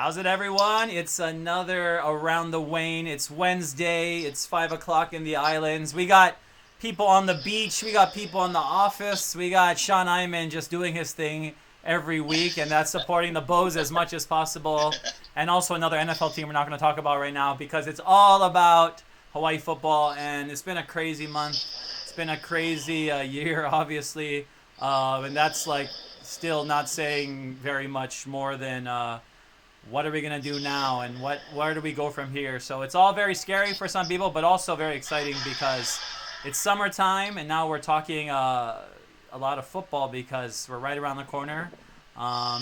How's it, everyone? It's another Around the Wane. It's Wednesday. It's 5 o'clock in the islands. We got people on the beach. We got people in the office. We got Sean Eyman just doing his thing every week, and that's supporting the Bows as much as possible. And also another NFL team we're not going to talk about right now because it's all about Hawaii football, and it's been a crazy month. It's been a crazy year, obviously. And that's like still not saying very much more than what are we going to do now and where do we go from here. So it's all very scary for some people, but also very exciting because it's summertime and now we're talking a lot of football because we're right around the corner.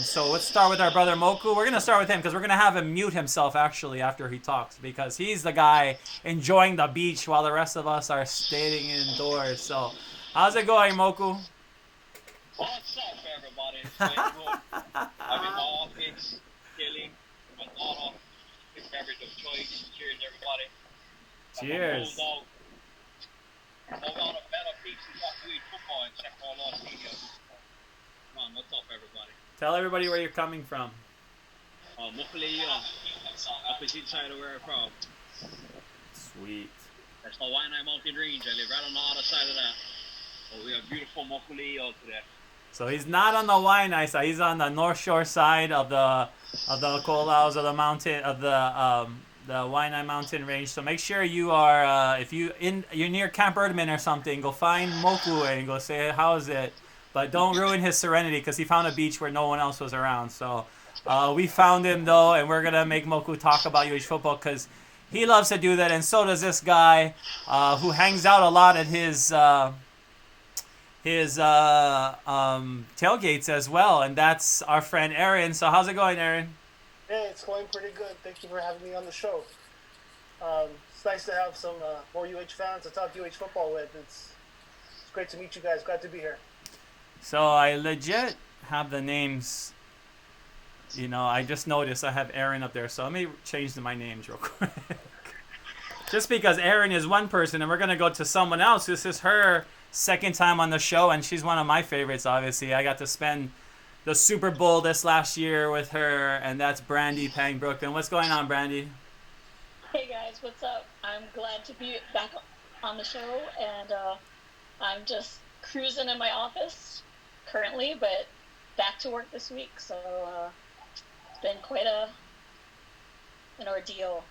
So let's start with our brother Moku. We're going to start with him because we're going to have him mute himself actually after he talks because he's the guy enjoying the beach while the rest of us are staying indoors. So how's it going, Moku? What's up, everybody? It's going good. I'm in my office, chilling, my daughter, his beverage of choice. Cheers, everybody. Cheers. Hold on a better pizza shop to eat football and check all our videos. Come on, what's up, everybody? Tell everybody where you're coming from. Moku, opposite side of where I'm from. Sweet. That's Hawaii Mountain Range. I live right on the other side of that. Oh, we have beautiful Moku today. So he's not on the Waianae side. He's on the North Shore side of the Ko'olaus of the mountain of the Waianae Mountain Range. So make sure you are if you're near Camp Erdman or something, go find Moku and go say how's it. But don't ruin his serenity because he found a beach where no one else was around. So we found him though, and we're gonna make Moku talk about UH football because he loves to do that, and so does this guy who hangs out a lot at his tailgates as well, and that's our friend Aaron. So how's it going, Aaron? Hey, it's going pretty good. Thank you for having me on the show. It's nice to have some more UH fans to talk UH football with. It's great to meet you guys. Glad to be here. So I legit have the names. You know, I just noticed I have Aaron up there, so let me change my names real quick. Just because Aaron is one person, and we're gonna go to someone else. This is her second time on the show, and she's one of my favorites, obviously. I got to spend the Super Bowl this last year with her, and that's Brandee Pang-Brookman. What's going on, Brandee? Hey guys, what's up? I'm glad to be back on the show, and I'm just cruising in my office currently, but back to work this week, so it's been quite an ordeal.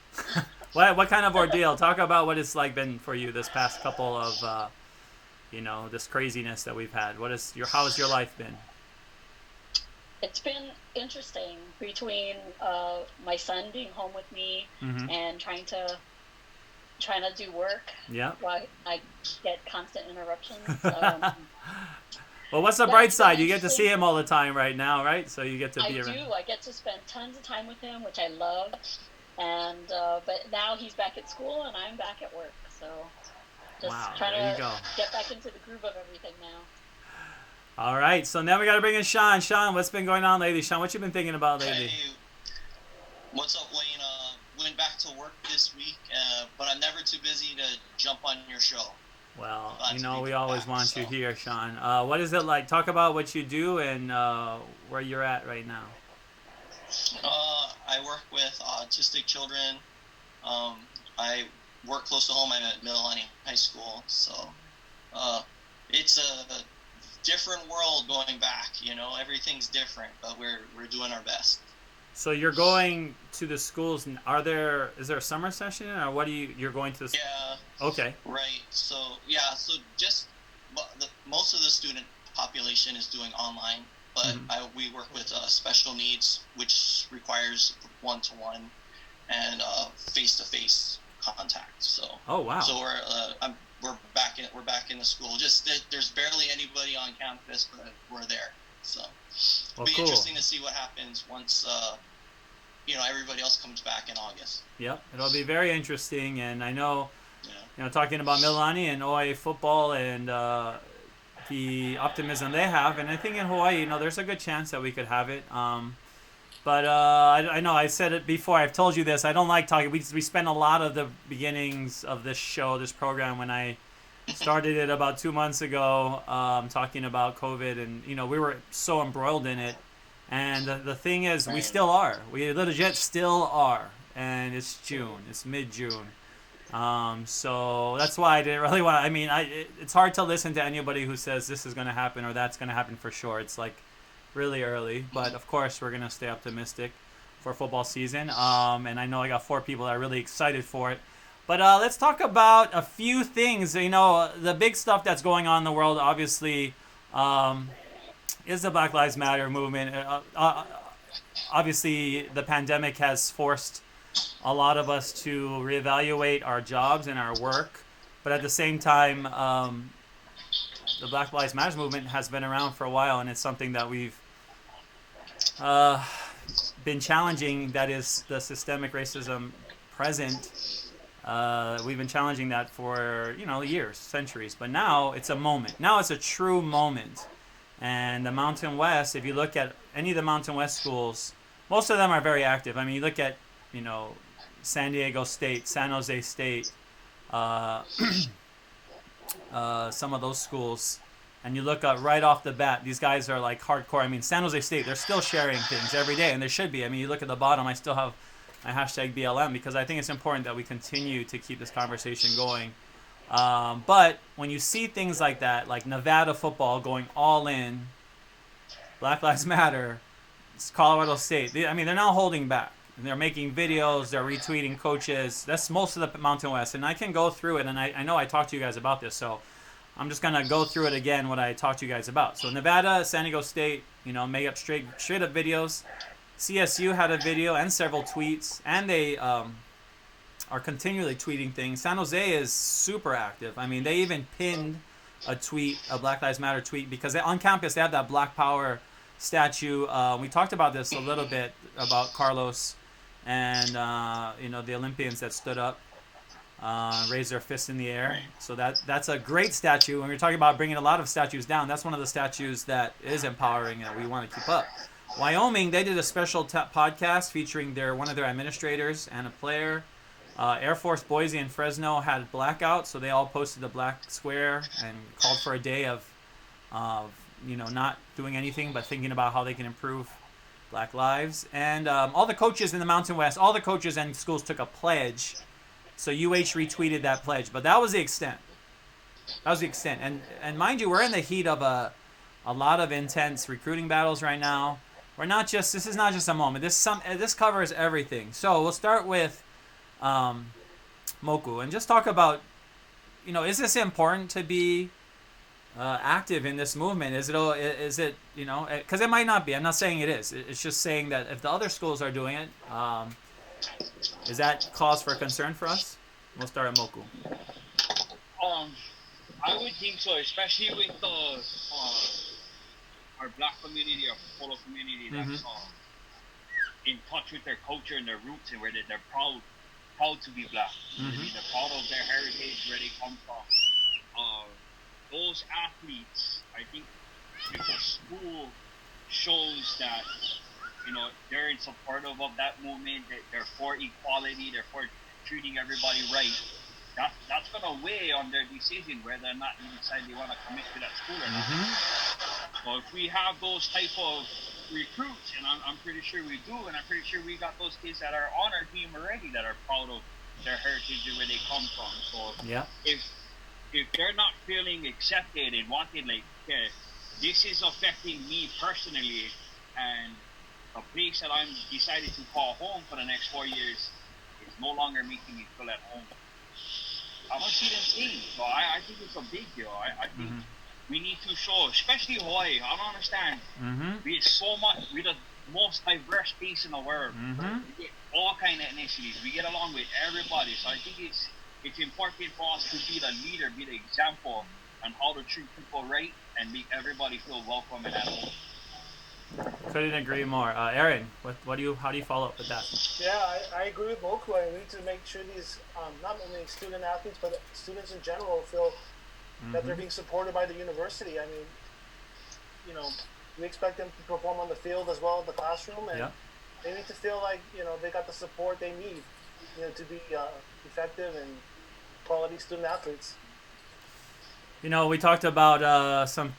What kind of ordeal? Talk about what it's like been for you this past couple of this craziness that we've had. How has your life been? It's been interesting between my son being home with me and trying to do work. Yeah. While I get constant interruptions. Well, what's the bright side? You get to see him all the time right now, right? So you get to be around. I do. I get to spend tons of time with him, which I love. And but now he's back at school and I'm back at work. So just trying to get back into the groove of everything now. All right, so now we got to bring in Sean. Sean, what's been going on lately? Sean, what you been thinking about lately? Hey, what's up, Wayne? Went back to work this week, but I'm never too busy to jump on your show. Well, we always want you here, Sean. What is it like? Talk about what you do and where you're at right now. I work with autistic children. I work close to home. I'm at Mililani High School, so it's a different world going back. Everything's different, but we're doing our best. So you're going to the schools. Is there a summer session, or what you're going to? Yeah. Okay. Right. So just most of the student population is doing online, but we work with special needs, which requires one-to-one and face-to-face contact. So. Oh wow. So we're back in the school. Just there's barely anybody on campus, but we're there. So it'll be interesting to see what happens once everybody else comes back in August. Yep, it'll be very interesting. And I know, talking about Mililani and OA football and the optimism they have, and I think in Hawaii, there's a good chance that we could have it. But I know I said it before. I've told you this. I don't like talking. We spent a lot of the beginnings of this program, when I started it about 2 months ago, talking about COVID, and we were so embroiled in it, And the thing is, we Right. still are. We legit still are. And it's June. It's mid-June. So that's why I didn't really want to. I mean, it's hard to listen to anybody who says this is going to happen or that's going to happen for sure. It's like really early. But of course, we're going to stay optimistic for football season. And I know I got 4 people that are really excited for it. But let's talk about a few things. You know, the big stuff that's going on in the world, obviously, is the Black Lives Matter movement. Obviously, the pandemic has forced a lot of us to reevaluate our jobs and our work. But at the same time, the Black Lives Matter movement has been around for a while, and it's something that we've been challenging. That is the systemic racism present. We've been challenging that for, years, centuries. But now it's a moment. Now it's a true moment. And the Mountain West, if you look at any of the Mountain West schools, most of them are very active. I mean, you look at, San Diego State, San Jose State, some of those schools, and you look right off the bat, these guys are like hardcore. I mean, San Jose State, they're still sharing things every day, and they should be. I mean, you look at the bottom, I still have my hashtag BLM because I think it's important that we continue to keep this conversation going. But when you see things like that, like Nevada football going all in, Black Lives Matter, it's Colorado State, they're now holding back. And they're making videos, they're retweeting coaches. That's most of the Mountain West. And I can go through it, and I know I talked to you guys about this, so I'm just going to go through it again, what I talked to you guys about. So Nevada, San Diego State, make up straight up videos. CSU had a video and several tweets, and they are continually tweeting things. San Jose is super active. I mean, they even pinned a tweet, a Black Lives Matter tweet, because on campus they have that Black Power statue. We talked about this a little bit, about Carlos and, the Olympians that stood up, raised their fists in the air. So that's a great statue. When we're talking about bringing a lot of statues down, that's one of the statues that is empowering and we want to keep up. Wyoming, they did a special podcast featuring one of their administrators and a player. Air Force Boise and Fresno had blackout, so they all posted a black square and called for a day of not doing anything but thinking about how they can improve Black lives. And all the coaches in the Mountain West, all the coaches and schools took a pledge. So UH retweeted that pledge, but that was the extent. And mind you, we're in the heat of a lot of intense recruiting battles right now. This is not just a moment. This covers everything. So we'll start with Moku and just talk about, is this important to be active in this movement? Is it because it might not be. I'm not saying it is. It's just saying that if the other schools are doing it, is that cause for concern for us? We'll start at Moku. I would think so, especially with our Black community, our Coito community that's in touch with their culture and their roots, and where they're proud to be Black. They're proud of their heritage, where they come from. Those athletes, I think, if a school shows that they're in supportive of that movement, that they're for equality, they're for treating everybody right, that's gonna weigh on their decision whether or not they decide they want to commit to that school or not. So if we have those type of recruits, and I'm pretty sure we do, and I'm pretty sure we got those kids that are on our team already that are proud of their heritage and where they come from. So if they're not feeling accepted and wanted, like, okay, this is affecting me personally, and the place that I'm decided to call home for the next 4 years is no longer making me feel at home, I want to see them stay. So I think it's a big deal. I think we need to show, especially Hawaii. I don't understand. We're the most diverse place in the world. We get all kind of ethnicities. We get along with everybody. So I think it's important for us to be the leader, be the example on how to treat people right and make everybody feel welcome and at home. Couldn't agree more. Aaron, how do you follow up with that? Yeah, I agree with Moku. I need to make sure these, not only student athletes, but students in general feel that they're being supported by the university. I mean, we expect them to perform on the field as well as the classroom, and they need to feel like, they got the support they need, to be effective and quality student athletes. We talked about some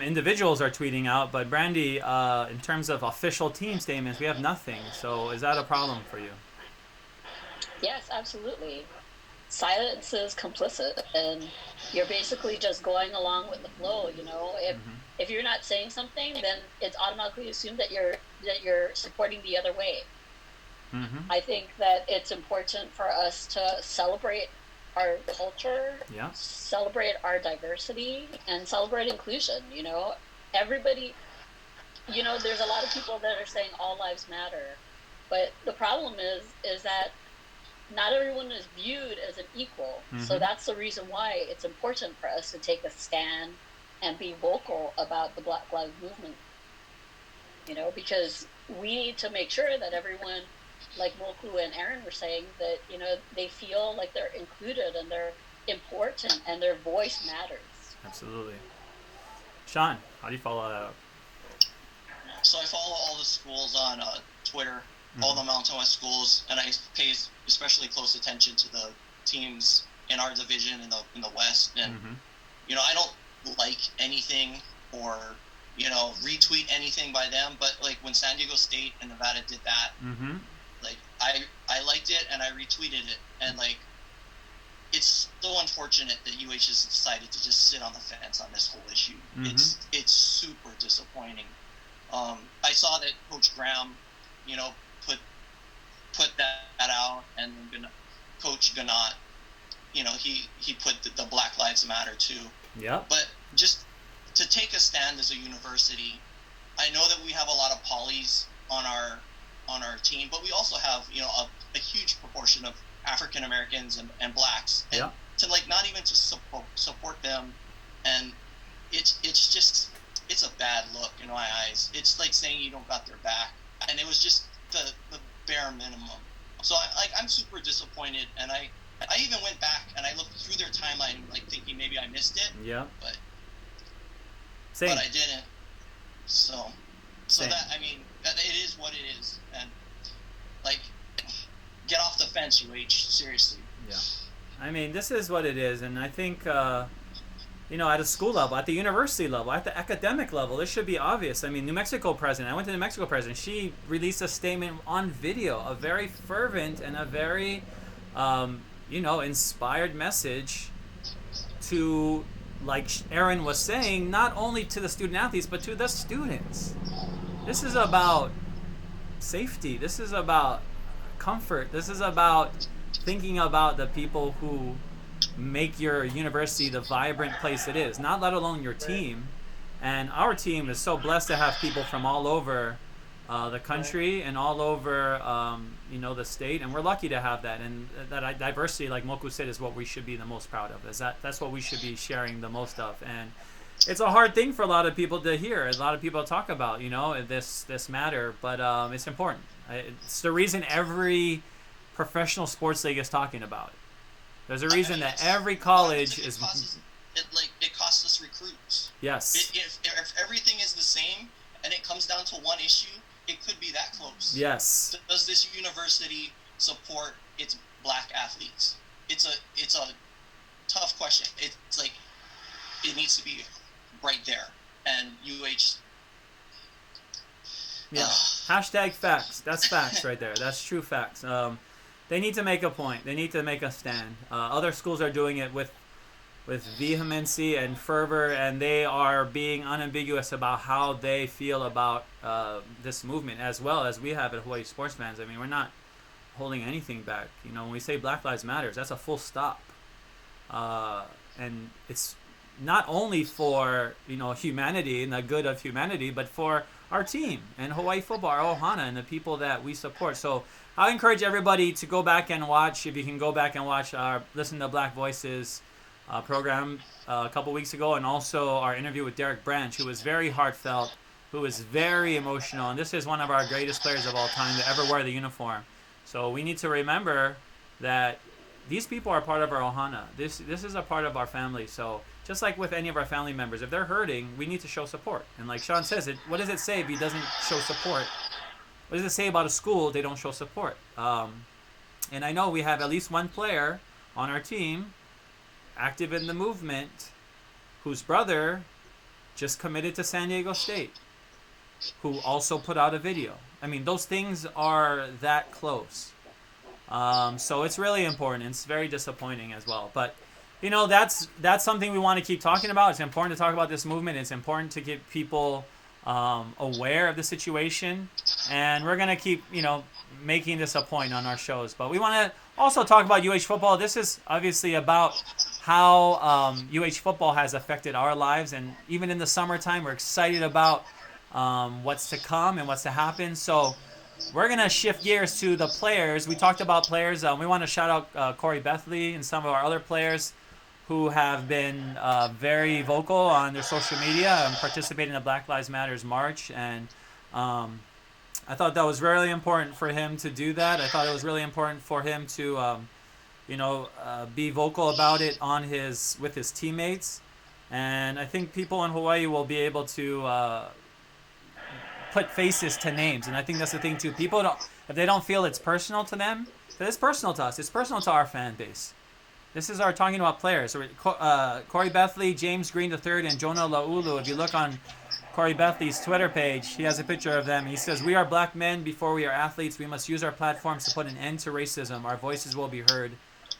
individuals are tweeting out, but Brandee, in terms of official team statements, we have nothing. So is that a problem for you? Yes, absolutely. Silence is complicit, and you're basically just going along with the flow. If you're not saying something, then it's automatically assumed that you're supporting the other way. I think that it's important for us to celebrate our culture, celebrate our diversity, and celebrate inclusion. Everybody, there's a lot of people that are saying all lives matter, but the problem is that not everyone is viewed as an equal. So that's the reason why it's important for us to take a stand and be vocal about the Black Lives Movement. Because we need to make sure that everyone, like Moku and Aaron were saying, that they feel like they're included and they're important and their voice matters. Absolutely. Sean, how do you follow that up? So I follow all the schools on Twitter, all the Mountain West schools, and I pay especially close attention to the teams in our division in the West. And I don't like anything or retweet anything by them, but like when San Diego State and Nevada did that, like I liked it and I retweeted it, and like it's so unfortunate that UH has decided to just sit on the fence on this whole issue. It's super disappointing. I saw that Coach Graham, put that out, and Coach Ganot, he put the Black Lives Matter too. Yeah. But just to take a stand as a university, I know that we have a lot of polys on our team, but we also have a huge proportion of African Americans and blacks, and to not even to support them, and it's a bad look in my eyes. It's like saying you don't got their back, and it was just the bare minimum. So I'm super disappointed, and I even went back and I looked through their timeline, thinking maybe I missed it. Yeah. But I didn't. So that, it is what it is, and get off the fence, UH. Seriously. Yeah. This is what it is, and I think at a school level, at the university level, at the academic level, this should be obvious. New Mexico president. I went to New Mexico president. She released a statement on video, a very fervent and a very inspired message to, like Aaron was saying, not only to the student athletes, but to the students. This is about safety. This is about comfort. This is about thinking about the people who make your university the vibrant place it is, not let alone your team. And our team is so blessed to have people from all over the country and all over the state, and we're lucky to have that. And that diversity, like Moku said, is what we should be the most proud of. That's what we should be sharing the most of. And it's a hard thing for a lot of people to hear. A lot of people talk about this matter, but it's important. It's the reason every professional sports league is talking about it. There's a reason that every college it costs us recruits. Yes. If everything is the same and it comes down to one issue, it could be that close. Yes. Does this university support its black athletes? It's a tough question. It's like it needs to be right there. And UH. Yeah. Hashtag facts. That's facts right there. That's true facts. They need to make a point. They need to make a stand. Other schools are doing it with vehemency and fervor, and they are being unambiguous about how they feel about this movement, as well as we have at Hawaii Sports Fans. We're not holding anything back. When we say Black Lives Matter, that's a full stop. And it's not only for humanity and the good of humanity, but for our team and Hawaii football, our Ohana, and the people that we support. So I encourage everybody to go back and watch, if you can go back and watch our Listen to Black Voices program a couple weeks ago, and also our interview with Derek Branch, who was very heartfelt, who was very emotional, and this is one of our greatest players of all time to ever wear the uniform. So we need to remember that these people are part of our Ohana. This is a part of our family. So just like with any of our family members, if they're hurting, we need to show support. And like Sean says, what does it say if he doesn't show support? What does it say about a school if they don't show support? And I know we have at least one player on our team active in the movement whose brother just committed to San Diego State, who also put out a video. I mean, those things are that close. So it's really important. It's very disappointing as well. But, that's something we want to keep talking about. It's important to talk about this movement. It's important to get people aware of the situation. And we're going to keep, making this a point on our shows. But we want to also talk about UH football. This is obviously about how UH football has affected our lives. And even in the summertime, we're excited about what's to come and what's to happen. So we're going to shift gears to the players. We talked about players. We want to shout out Corey Bethley and some of our other players who have been very vocal on their social media and participating in the Black Lives Matters March. And I thought that was really important for him to do that. I thought it was really important for him to, be vocal about it with his teammates. And I think people in Hawaii will be able to put faces to names. And I think that's the thing too. People if they don't feel it's personal to them, but it's personal to us. It's personal to our fan base. This is our talking about players. Corey Bethley, James Green III, and Jonah Laulu. If you look on Corey Bethley's Twitter page, he has a picture of them. He says, "We are black men before we are athletes. We must use our platforms to put an end to racism. Our voices will be heard.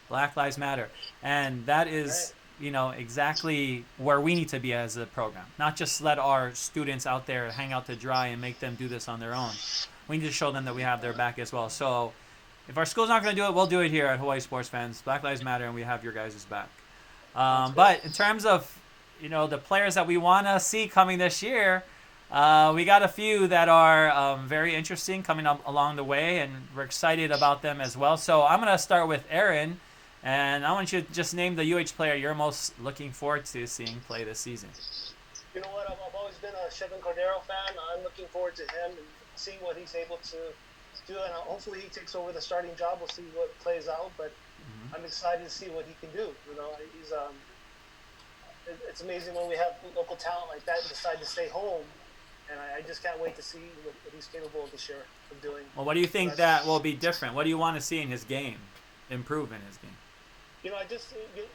Black Lives Matter." And that is, exactly where we need to be as a program. Not just let our students out there hang out to dry and make them do this on their own. We need to show them that we have their back as well. So if our school's not going to do it, we'll do it here at Hawaii Sports Fans. Black Lives Matter, and we have your guys' back. But in terms of, the players that we want to see coming this year, we got a few that are very interesting coming up along the way, and we're excited about them as well. So I'm going to start with Aaron, and I want you to just name the UH player you're most looking forward to seeing play this season. You know what? I've always been a Chevin Cordero fan. I'm looking forward to him and seeing what he's able to do, and hopefully he takes over the starting job. We'll see what plays out, but I'm excited to see what he can do. He's it's amazing when we have local talent like that and decide to stay home, and I just can't wait to see what he's capable of this year of doing. Well, what do you think that will be different? What do you want to see in his game, improve in his game? It'd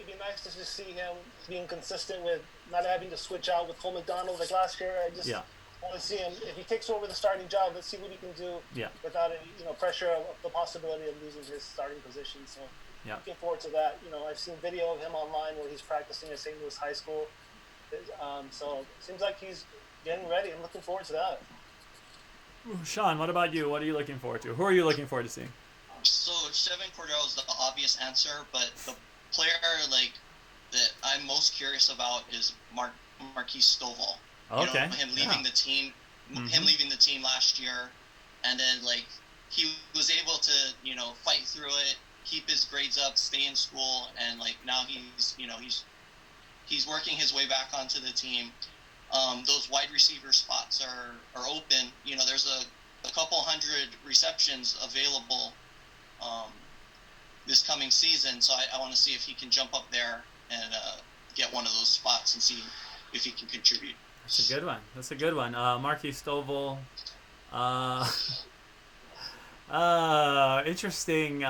be nice to just see him being consistent with not having to switch out with Cole McDonald like last year. I just want to see him, if he takes over the starting job, let's see what he can do without any pressure of the possibility of losing his starting position. So looking forward to that. I've seen video of him online where he's practicing at St. Louis High School. So it seems like he's getting ready. I'm looking forward to that. Sean, what about you? What are you looking forward to? Who are you looking forward to seeing? So Chevin Cordero is the obvious answer, but the player that I'm most curious about is Marquise Stovall. Okay. Him leaving the team, him leaving the team last year, and then he was able to fight through it, keep his grades up, stay in school, and now he's working his way back onto the team. Those wide receiver spots are open. There's a couple hundred receptions available this coming season, so I want to see if he can jump up there and get one of those spots and see if he can contribute. That's a good one. Marquise Stovall. Interesting.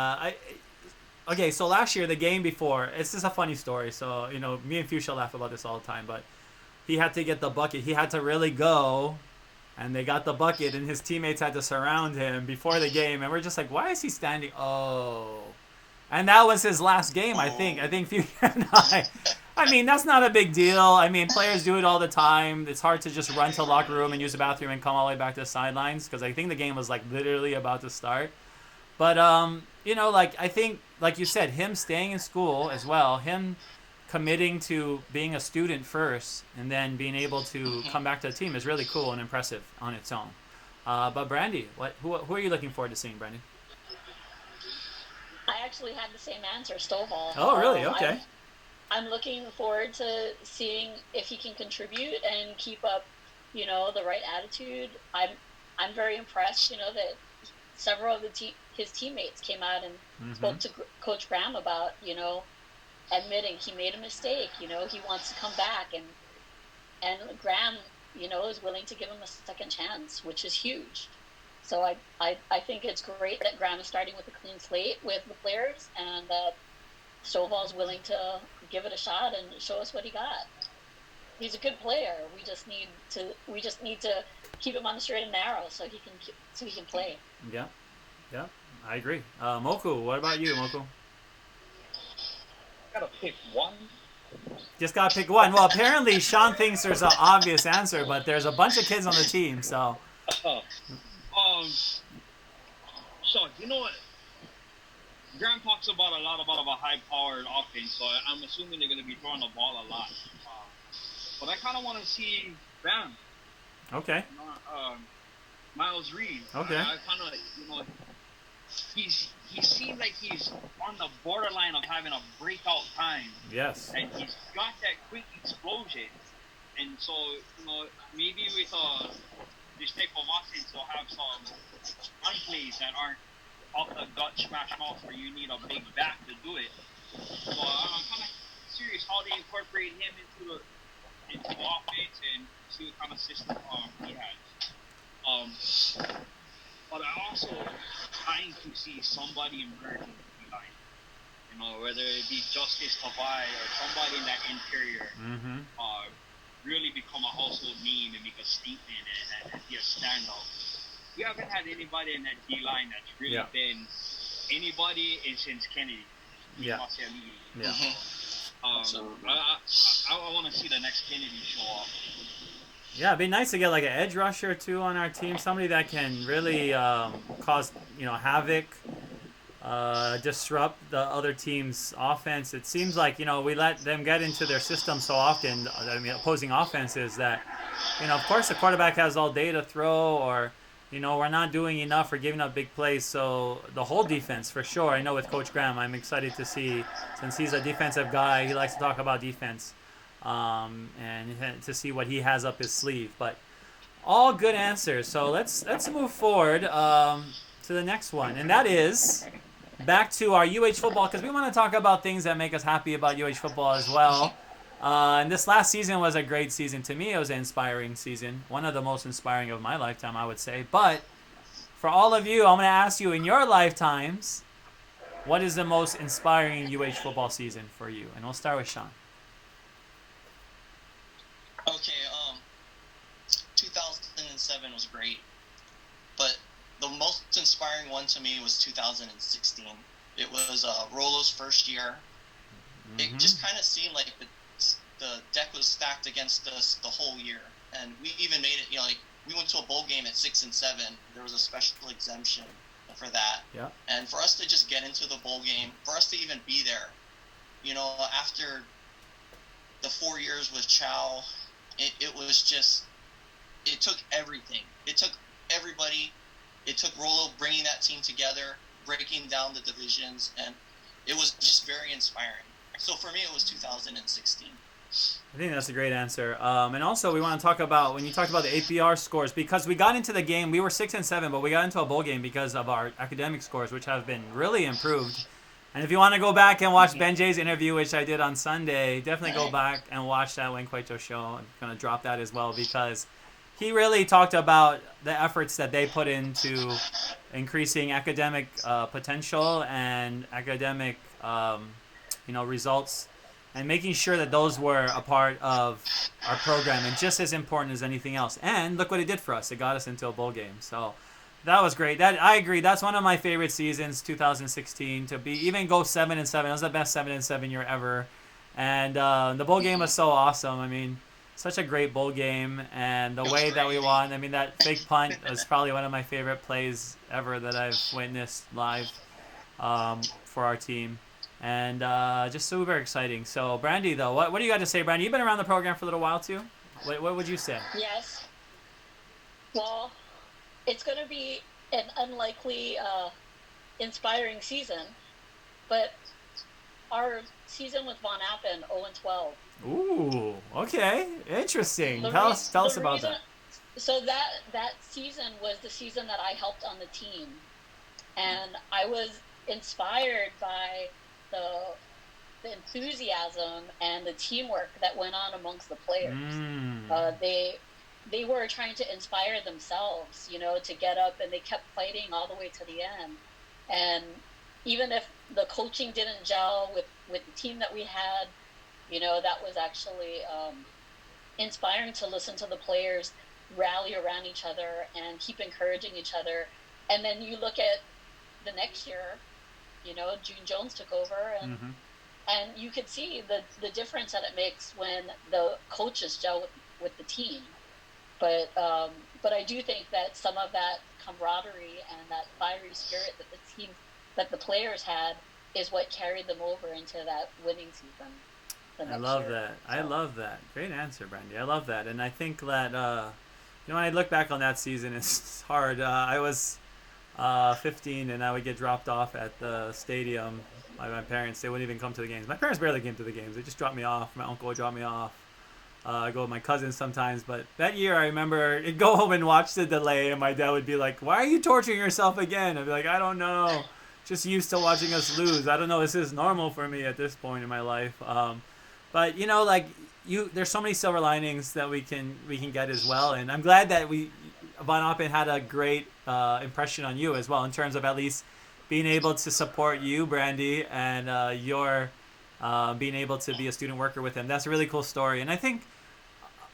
Okay, so last year, the game before, it's just a funny story. So, me and Fuchsia laugh about this all the time, but he had to get the bucket. He had to really go, and they got the bucket, and his teammates had to surround him before the game, and we're just like, why is he standing? Oh. And that was his last game, I think. I think Fuchsia and I mean, that's not a big deal. I mean, players do it all the time. It's hard to just run to the locker room and use the bathroom and come all the way back to the sidelines, because I think the game was literally about to start. But, I think, like you said, him staying in school as well, him committing to being a student first and then being able to come back to the team is really cool and impressive on its own. But Brandee, who are you looking forward to seeing, Brandee? I actually had the same answer, Stovall. Oh, really? Okay. I'm looking forward to seeing if he can contribute and keep up, the right attitude. I'm very impressed, that several of his teammates came out and spoke to Coach Graham about, admitting he made a mistake. He wants to come back, and Graham, is willing to give him a second chance, which is huge. So I think it's great that Graham is starting with a clean slate with the players, and that Stovall's willing to give it a shot and show us what he got. he's a good player. We just need to keep him on the straight and narrow so he can play. Yeah, I agree. Moku, what about you, Moku? Gotta pick one. Just gotta pick one. Well, apparently Sean thinks there's an obvious answer, but there's a bunch of kids on the team, so. So you know what? Graham talks about a high-powered offense, so I'm assuming they're going to be throwing the ball a lot. But I kind of want to see Bam. Okay. Miles Reed. Okay. I kind of, he seems like he's on the borderline of having a breakout time. Yes. And he's got that quick explosion. And so, maybe with this type of offense, they'll have some run plays that aren't off the gut smash mouth where you need a big back to do it. So I'm kind of curious how they incorporate him into the offense and see what kind of system he has. But I also trying to see somebody emerge in the line. Whether it be Justice Hawai or somebody in that interior, really become a household name and make a statement and be a standout. We haven't had anybody in that D line that's really been anybody since Kennedy. Yeah. I want to see the next Kennedy show up. Yeah, it'd be nice to get like an edge rusher too on our team, somebody that can really cause havoc, disrupt the other team's offense. It seems like we let them get into their system so often. I mean, opposing offenses that of course the quarterback has all day to throw, or we're not doing enough or giving up big plays. So the whole defense, for sure. I know with Coach Graham, I'm excited to see, since he's a defensive guy, he likes to talk about defense, and to see what he has up his sleeve. But all good answers. So let's move forward to the next one, and that is back to our UH football, because we want to talk about things that make us happy about UH football as well. And this last season was a great season. To me, it was an inspiring season. One of the most inspiring of my lifetime, I would say. But for all of you, I'm going to ask you, in your lifetimes, what is the most inspiring UH football season for you? And we'll start with Sean. Okay, 2007 was great. But the most inspiring one to me was 2016. It was Rolo's first year. It just kind of seemed like the deck was stacked against us the whole year, and we even made it. We went to a bowl game at 6-7. There was a special exemption for that. Yeah. And for us to just get into the bowl game, for us to even be there, after the 4 years with Chow, it was just, it took everything. It took everybody. It took Rolo bringing that team together, breaking down the divisions, and it was just very inspiring. So for me, it was 2016. I think that's a great answer. And also, we want to talk about, when you talked about the APR scores, because we got into the game, we were 6-7, but we got into a bowl game because of our academic scores, which have been really improved. And if you want to go back and watch Ben Jay's interview, which I did on Sunday, definitely go back and watch that Wayne Coito show. I'm going to drop that as well, because he really talked about the efforts that they put into increasing academic potential and academic results, and making sure that those were a part of our program and just as important as anything else. And look what it did for us. It got us into a bowl game. So that was great. I agree. That's one of my favorite seasons, 2016, to even go 7-7. It was the best 7-7 year ever. And the bowl game was so awesome. I mean, such a great bowl game, and the way that we won. I mean, that fake punt was probably one of my favorite plays ever that I've witnessed live for our team. And just super exciting. So, Brandee, though, what do you got to say, Brandee? You've been around the program for a little while, too. What would you say? Yes. Well, it's going to be an unlikely, inspiring season, but our season with Von Appen, 0-12. Ooh, okay. Interesting. Tell us about that. So that season was the season that I helped on the team. And I was inspired by the enthusiasm and the teamwork that went on amongst the players. They were trying to inspire themselves, to get up, and they kept fighting all the way to the end. And even if the coaching didn't gel with the team that we had, that was actually inspiring to listen to the players rally around each other and keep encouraging each other. And then you look at the next year, June Jones took over, and you could see the difference that it makes when the coaches gel with the team. But I do think that some of that camaraderie and that fiery spirit that the players had is what carried them over into that winning season. I love that. I love that. Great answer, Brandee. I love that. And I think that, when I look back on that season, it's hard. I was 15, and I would get dropped off at the stadium by my parents. They wouldn't even come to the games. My parents barely came to the games. They just dropped me off. My uncle would drop me off. I go with my cousins sometimes. But that year, I remember I'd go home and watch the delay, and my dad would be like, "Why are you torturing yourself again?" I'd be like, "I don't know. Just used to watching us lose. I don't know. This is normal for me at this point in my life." But there's so many silver linings that we can get as well, and I'm glad that Von Oppen had a great impression on you as well, in terms of at least being able to support you, Brandee, and your being able to be a student worker with him. That's a really cool story, and I think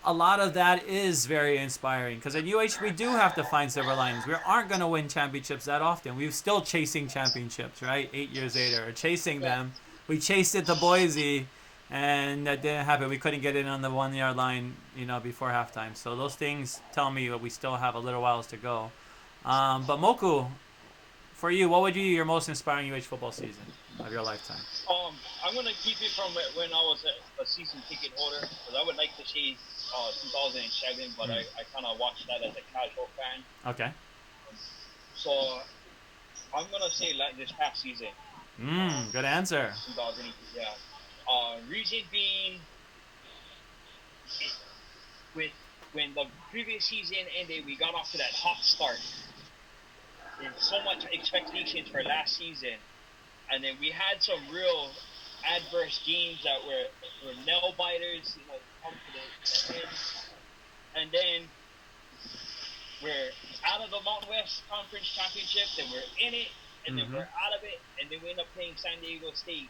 a lot of that is very inspiring, because at UH we do have to find silver linings. We aren't going to win championships that often. We're still chasing championships, right? 8 years later, chasing them. We chased it to Boise, and that didn't happen. We couldn't get in on the 1 yard line, before halftime. So those things tell me that we still have a little whiles to go. But Moku, for you, what would be your most inspiring UH football season of your lifetime? I'm gonna keep it from when I was a season ticket holder, because I would like to say 2007, but I kind of watched that as a casual fan. Okay. So I'm gonna say this past season. Good answer. 2008, yeah. Reason being, when the previous season ended, we got off to that hot start. There's so much expectations for last season, and then we had some real adverse games that were nail biters, come to the end, and then we're out of the Mountain West Conference Championship, then we're in it, and then we're out of it, and then we end up playing San Diego State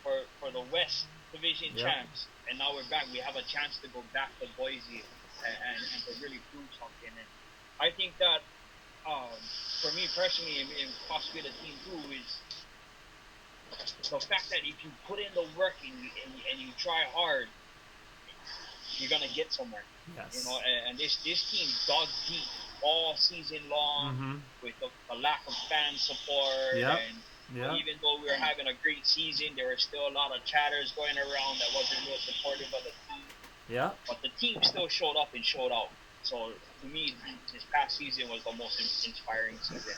for the West Division champs, and now we're back. We have a chance to go back to Boise and to really prove something. And I think that for me personally, and possibly the team too, is the fact that if you put in the work and you try hard, you're gonna get somewhere. Yes. And this team dug deep all season long with a lack of fan support. And even though we were having a great season, there were still a lot of chatters going around that wasn't real supportive of the team. Yeah. But the team still showed up and showed out. So to me, this past season was the most inspiring season.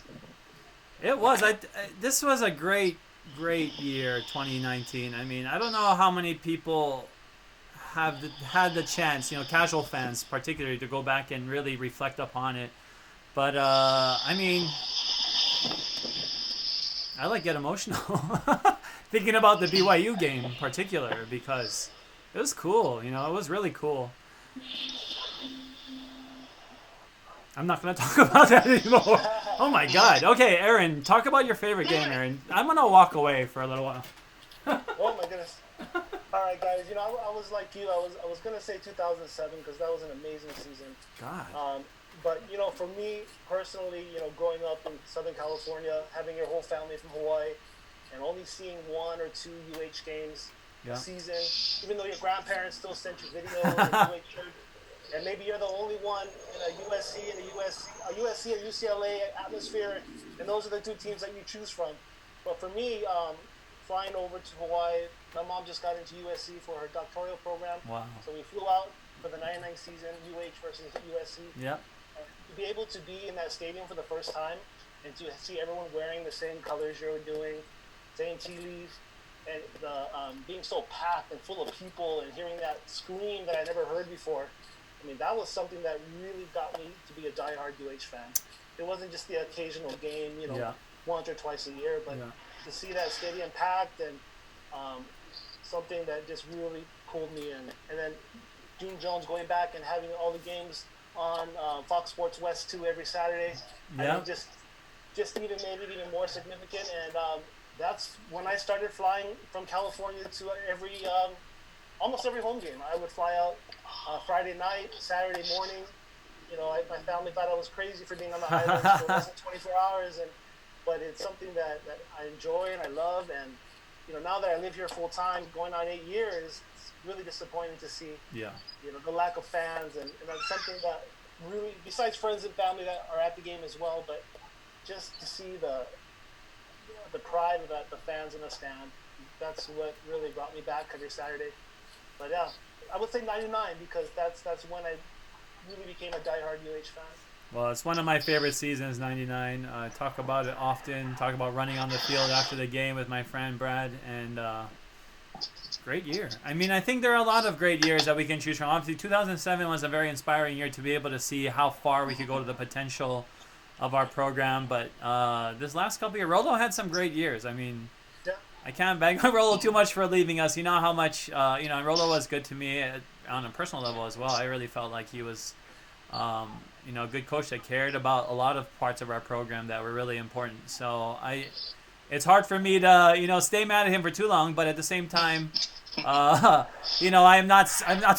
It was. This was a great year, 2019. I mean, I don't know how many people have had the chance, casual fans particularly, to go back and really reflect upon it. But I mean, I get emotional thinking about the BYU game in particular, because it was cool. It was really cool. I'm not going to talk about that anymore. Oh my God. Okay, Aaron, talk about your favorite game, Aaron. I'm going to walk away for a little while. Oh my goodness. All right, guys. I was like you. I was going to say 2007 because that was an amazing season. God. But for me personally, growing up in Southern California, having your whole family from Hawaii, and only seeing 1 or 2 UH games a season, even though your grandparents still sent you videos and UH shirts, and maybe you're the only one in a USC or UCLA atmosphere, and those are the 2 teams that you choose from. But for me, flying over to Hawaii, my mom just got into USC for her doctoral program. Wow. So we flew out for the 99 season, UH versus USC. Yeah. To be able to be in that stadium for the first time and to see everyone wearing the same colors you're doing, saying tea leaves, and being so packed and full of people, and hearing that scream that I never heard before. I mean, that was something that really got me to be a diehard UH fan. It wasn't just the occasional game, once or twice a year, but to see that stadium packed and something that just really pulled me in. And then June Jones going back and having all the games on Fox Sports West 2 every Saturday. I mean, just even made it even more significant. And that's when I started flying from California to every almost every home game. I would fly out Friday night, Saturday morning. You know, my family thought I was crazy for being on the island for less than 24 hours, but it's something that I enjoy and I love. And you know, now that I live here full time, going on 8 years, it's really disappointing to see. Yeah. You know, the lack of fans, and that's something that really, besides friends and family that are at the game as well, but just to see the pride that the fans in the stand. That's what really brought me back every Saturday. But yeah, I would say 99 because that's when I really became a diehard UH fan. Well, it's one of my favorite seasons, 99. Talk about it often. Talk about running on the field after the game with my friend Brad. And great year. I mean, I think there are a lot of great years that we can choose from. Obviously, 2007 was a very inspiring year to be able to see how far we could go to the potential of our program. But this last couple of years, Rolo had some great years. I mean, Yeah. I can't beg on Rolo too much for leaving us. You know how much, and Rolo was good to me on a personal level as well. I really felt like he was, a good coach that cared about a lot of parts of our program that were really important. So it's hard for me to, stay mad at him for too long, but at the same time, I'm not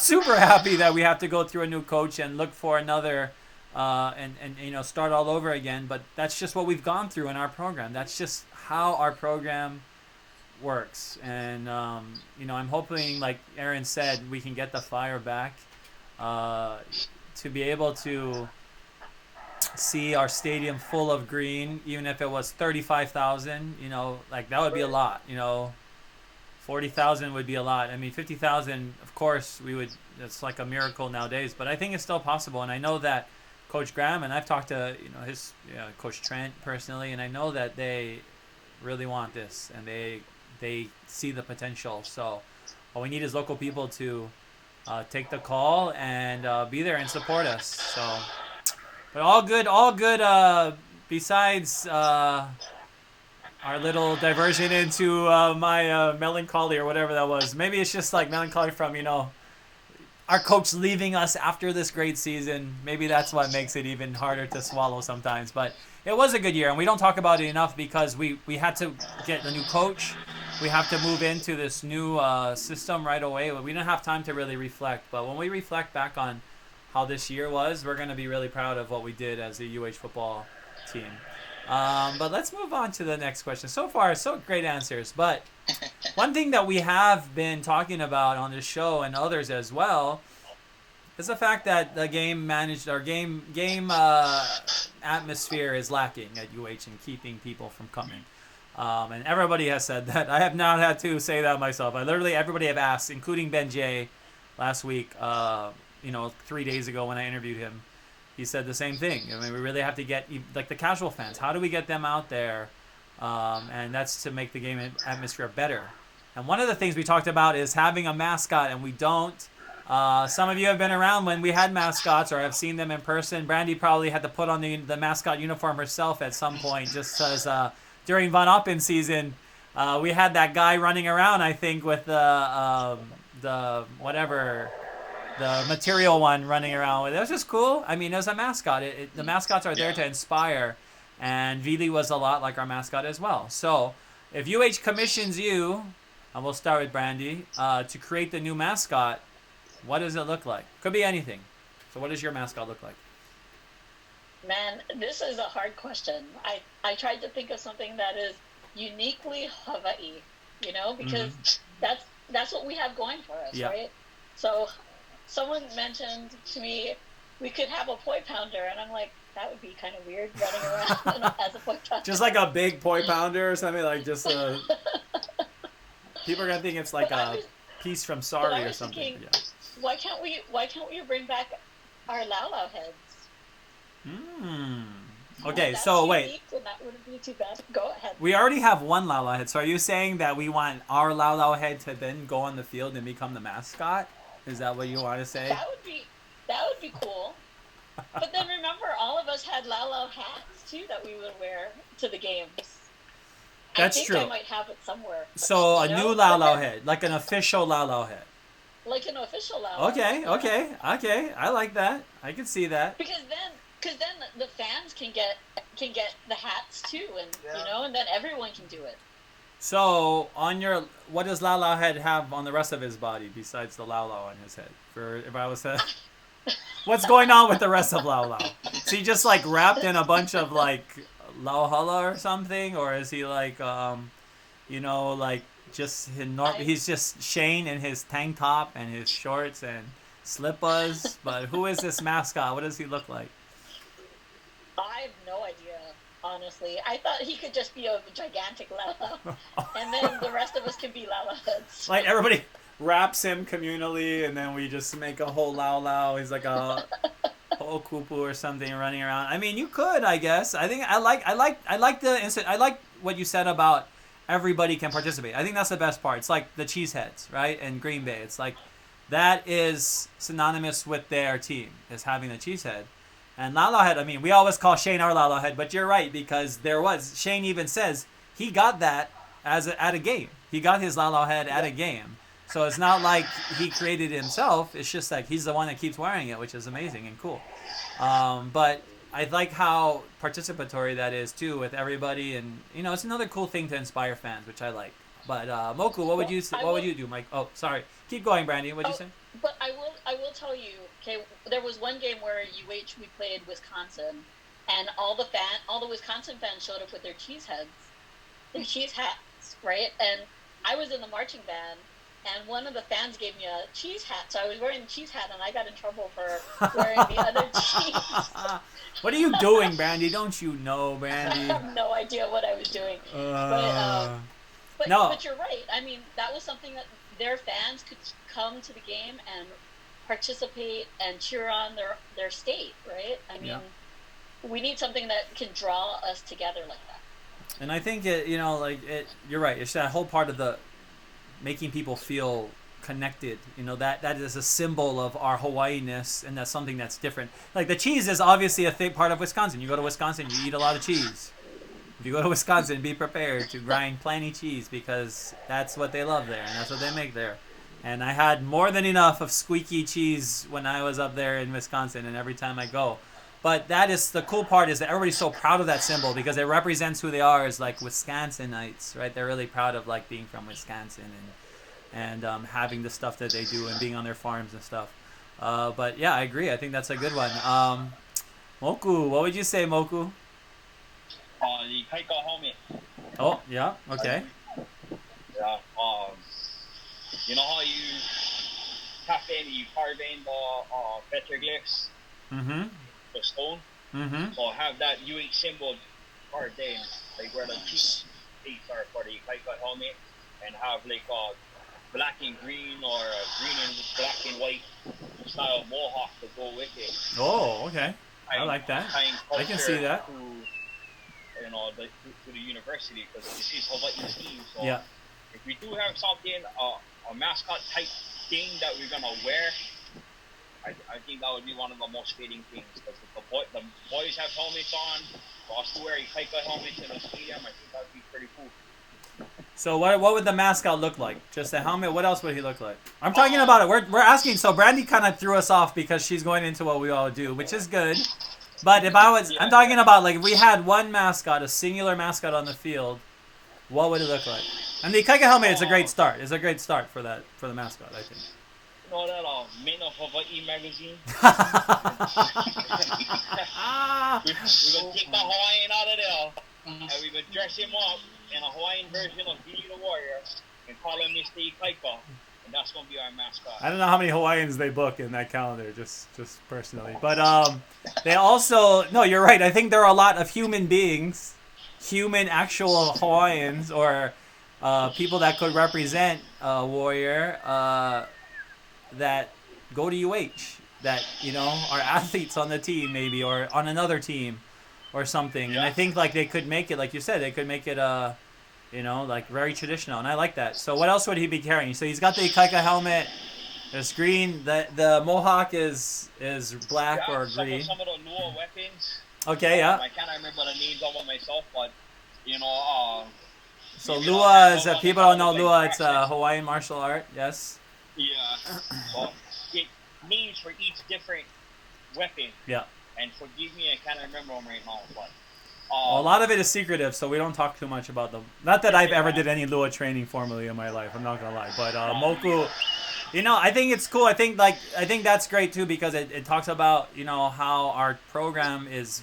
super happy that we have to go through a new coach and look for another, and start all over again. But that's just what we've gone through in our program. That's just how our program works. And, I'm hoping, like Aaron said, we can get the fire back, to be able to see our stadium full of green, even if it was 35,000, that would be a lot, 40,000 would be a lot. I mean, 50,000, of course, it's like a miracle nowadays, but I think it's still possible. And I know that Coach Graham, and I've talked to, his Coach Trent personally, and I know that they really want this and they see the potential. So all we need is local people to take the call and be there and support us. So, but all good. Besides our little diversion into my melancholy or whatever that was. Maybe it's just like melancholy from our coach leaving us after this great season. Maybe that's what makes it even harder to swallow sometimes. But it was a good year, and we don't talk about it enough because we had to get a new coach. We have to move into this new system right away. We didn't have time to really reflect. But when we reflect back on how this year was, we're going to be really proud of what we did as a UH football team. But let's move on to the next question. So far, so great answers. But one thing that we have been talking about on this show and others as well is the fact that the game atmosphere is lacking at UH and keeping people from coming. And everybody has said that. I have not had to say that myself. Everybody have asked, including Ben J last week, 3 days ago when I interviewed him. He said the same thing. I mean, we really have to get, like, the casual fans. How do we get them out there? And that's to make the game atmosphere better. And one of the things we talked about is having a mascot, and we don't. Some of you have been around when we had mascots or have seen them in person. Brandee probably had to put on the mascot uniform herself at some point, just as during Von Oppen season, we had that guy running around, I think, with the material one running around. It was just cool. I mean, it was a mascot. The mascots are there to inspire, and Vili was a lot like our mascot as well. So if UH commissions you, and we'll start with Brandee, to create the new mascot, what does it look like? Could be anything. So what does your mascot look like? Man, this is a hard question. I tried to think of something that is uniquely Hawaii, because that's what we have going for us, right? So someone mentioned to me we could have a poi pounder, and I'm like, that would be kind of weird running around as a poi pounder. Just like a big poi pounder or something, like just a... People are gonna think it's like a piece from Sorry or something. Thinking, why can't we bring back our Lau heads? Okay, so wait. And that wouldn't be too bad. Go ahead. We already have one Lau head. So are you saying that we want our Lau head to then go on the field and become the mascot? Is that what you want to say? That would be cool. But then remember, all of us had Lau hats too that we would wear to the games. That's true. I might have it somewhere. So a new Lau head, like an official Lau head. Like an official Lau. Okay. I like that. I can see that. Because then the fans can get the hats too, and and then everyone can do it. So on your, what does Lao Lao head have on the rest of his body besides the Lao Lao on his head? For if I was to, what's going on with the rest of Lao Lao? Is he just like wrapped in a bunch of like Lao Hala or something, or is he like like just he's just Shane in his tank top and his shorts and slippers? But who is this mascot? What does he look like? I have no idea, honestly. I thought he could just be a gigantic Lala, and then the rest of us can be Lala heads. Like everybody wraps him communally, and then we just make a whole Lao Lao. He's like a whole kupu or something running around. I mean, you could, I guess. I think I like what you said about everybody can participate. I think that's the best part. It's like the Cheeseheads, right? In Green Bay, it's like that is synonymous with their team, is having a Cheesehead. And Lao Lao Head, I mean, we always call Shane our Lao Lao Head, but you're right, because Shane even says he got that at a game. He got his Lao Lao Head at a game. So it's not like he created it himself. It's just like he's the one that keeps wearing it, which is amazing and cool. But I like how participatory that is, too, with everybody. And, it's another cool thing to inspire fans, which I like. But Moku, what would you do, Mike? Oh, sorry. Keep going, Brandee. What'd you say? But I will tell you. Okay, there was one game where we played Wisconsin, and all the Wisconsin fans showed up with their cheese hats, right? And I was in the marching band, and one of the fans gave me a cheese hat, so I was wearing the cheese hat, and I got in trouble for wearing the other cheese. What are you doing, Brandee? Don't you know, Brandee? I have no idea what I was doing. But you're right. I mean, that was something that their fans could come to the game and participate and cheer on their state, right? I mean, we need something that can draw us together like that. And I think you're right. It's that whole part of the making people feel connected. That is a symbol of our Hawaii-ness, and that's something that's different. Like the cheese is obviously a big part of Wisconsin. You go to Wisconsin, you eat a lot of cheese. If you go to Wisconsin, be prepared to grind plenty cheese, because that's what they love there, and that's what they make there. And I had more than enough of squeaky cheese when I was up there in Wisconsin, and every time I go. But that is the cool part, is that everybody's so proud of that symbol, because it represents who they are as like Wisconsinites, right? They're really proud of like being from Wisconsin and having the stuff that they do and being on their farms and stuff. But yeah, I agree. I think that's a good one. Moku, what would you say, Moku? The Kaika helmet. Oh, yeah, okay. Yeah. You know how you tap in, you carve in the petroglyphs, the stone. So have that UH symbol carved in, like where the two states are for the Kaika helmet, and have like a black and green or a green and black and white style mohawk to go with it. Oh, okay. I like that. I can see that. To the university, because this is Hawaii's team. So yeah. If we do have something, a mascot type thing that we're gonna wear, I think that would be one of the most fitting things. Because the boys have helmets on, for us to wear a Kaika helmet in the stadium, I think that would be pretty cool. So what would the mascot look like? Just a helmet? What else would he look like? I'm talking about it. We're asking. So Brandee kind of threw us off because she's going into what we all do, which is good. But if I'm talking about like if we had one mascot, a singular mascot on the field, what would it look like? And the Kaika helmet is a great start. It's a great start for the mascot, I think. You know that Men of Hawaii magazine? We're gonna take the Hawaiian out of there, and we're gonna dress him up in a Hawaiian version of Billy the Warrior and call him Mr. Kaika. And that's gonna be our mascot. I don't know how many Hawaiians they book in that calendar, just personally. But they also you're right. I think there are a lot of human beings, actual Hawaiians, or people that could represent a warrior that go to UH, that are athletes on the team maybe, or on another team, or something. Yeah. And I think like they could make it, like you said, they could make it like very traditional, and I like that. So what else would he be carrying? So he's got the Kaika helmet. It's green. The mohawk is black or green. Some of the Lua weapons. Okay, yeah. I can't remember the names of them myself, but So Lua is, people don't know Lua, it's a Hawaiian martial art. Yes. Yeah. Well, it names for each different weapon. Yeah. And forgive me, I can't remember them right now, but Well, a lot of it is secretive, so we don't talk too much about them. Not that I've ever did any Lua training formally in my life. I'm not gonna lie, but Moku, I think it's cool. I think that's great too because it talks about how our program is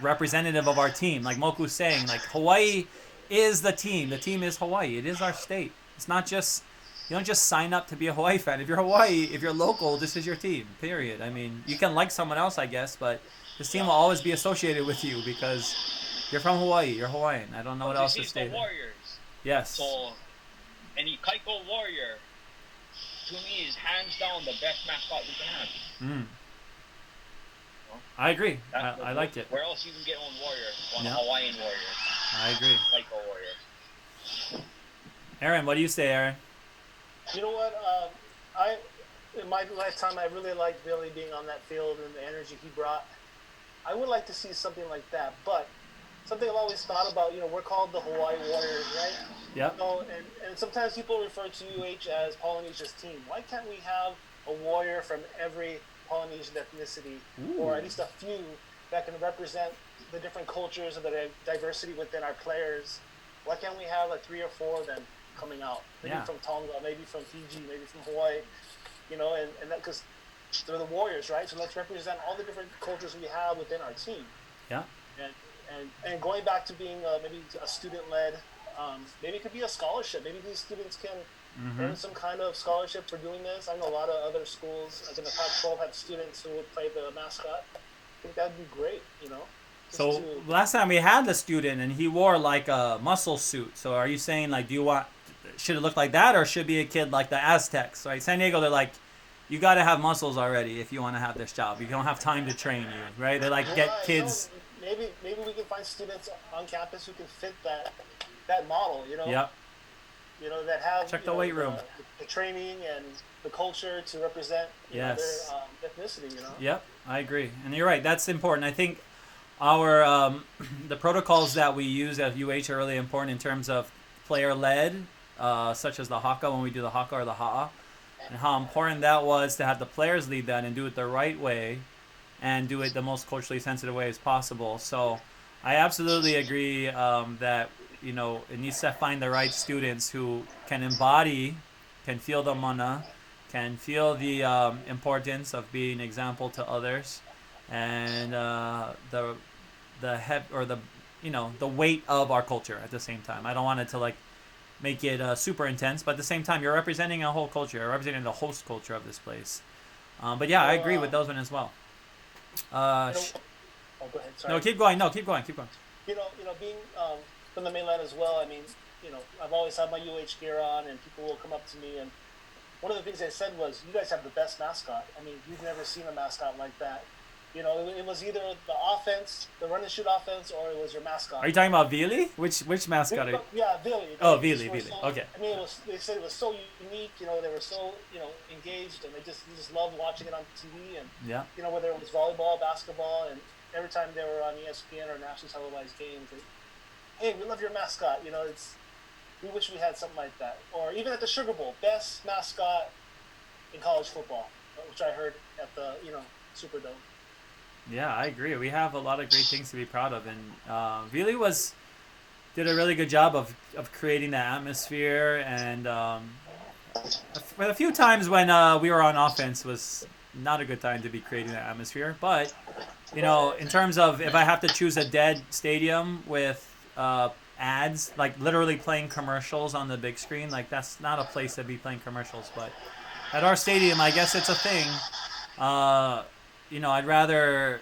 representative of our team. Like Moku's saying, like Hawaii is the team. The team is Hawaii. It is our state. It's not just you don't just sign up to be a Hawaii fan. If you're Hawaii, if you're local, this is your team. Period. I mean, you can like someone else, I guess, but this team will always be associated with you because you're from Hawaii. You're Hawaiian. I don't know what else to say. The Warriors. Yes. So, any Kaiko Warrior, to me, is hands down the best mascot we can have. I agree. I liked it. Where else you can get one warrior? One Hawaiian warrior. I agree. Kaiko Warrior. Aaron, what do you say, Aaron? You know what? In my lifetime, I really liked Billy being on that field and the energy he brought. I would like to see something like that, but something I've always thought about, we're called the Hawaii Warriors, right? Yeah. And sometimes people refer to UH as Polynesia's team. Why can't we have a warrior from every Polynesian ethnicity, or at least a few that can represent the different cultures and the diversity within our players? Why can't we have like 3 or 4 of them coming out? Maybe from Tonga, maybe from Fiji, maybe from Hawaii, and that because they're the Warriors, right? So let's represent all the different cultures we have within our team. Yeah. And going back to being maybe a student-led, maybe it could be a scholarship. Maybe these students can earn some kind of scholarship for doing this. I know a lot of other schools, like in the Pac-12, have students who would play the mascot. I think that'd be great, So last time we had the student and he wore like a muscle suit. So are you saying like, should it look like that or should it be a kid like the Aztecs, right? San Diego, they're like, you got to have muscles already if you want to have this job. You don't have time to train you, right? They like get kids. Maybe we can find students on campus who can fit that model, Yep. That have check the weight room, the training and the culture to represent their ethnicity. Yep, I agree, and you're right. That's important. I think our the protocols that we use at UH are really important in terms of player led, such as the haka when we do the haka or the ha'a, and how important that was to have the players lead that and do it the right way, and do it the most culturally sensitive way as possible. So I absolutely agree that it needs to find the right students who can embody, can feel the mana, can feel the importance of being an example to others, and the weight of our culture at the same time. I don't want it to like make it super intense, but at the same time, you're representing a whole culture. You're representing the host culture of this place. But yeah, I agree with those one as well. Go ahead. Sorry. No, keep going. Keep going. Being from the mainland as well. I mean, I've always had my UH gear on, and people will come up to me, and one of the things they said was, "You guys have the best mascot. I mean, we've never seen a mascot like that." It was either the offense, the run and shoot offense, or it was your mascot. Are you talking about Vili? Which mascot are you? Yeah, Vili. Oh, Vili. Okay. I mean, they said it was so unique. They were so engaged, and you just loved watching it on TV. And whether it was volleyball, basketball, and every time they were on ESPN or nationally televised games, hey, we love your mascot. We wish we had something like that. Or even at the Sugar Bowl, best mascot in college football, which I heard at the Superdome. Yeah, I agree. We have a lot of great things to be proud of, and Vili did a really good job of creating the atmosphere, and a few times when we were on offense was not a good time to be creating that atmosphere. But in terms of if I have to choose a dead stadium with ads, like literally playing commercials on the big screen, like that's not a place to be playing commercials. But at our stadium, I guess it's a thing. I'd rather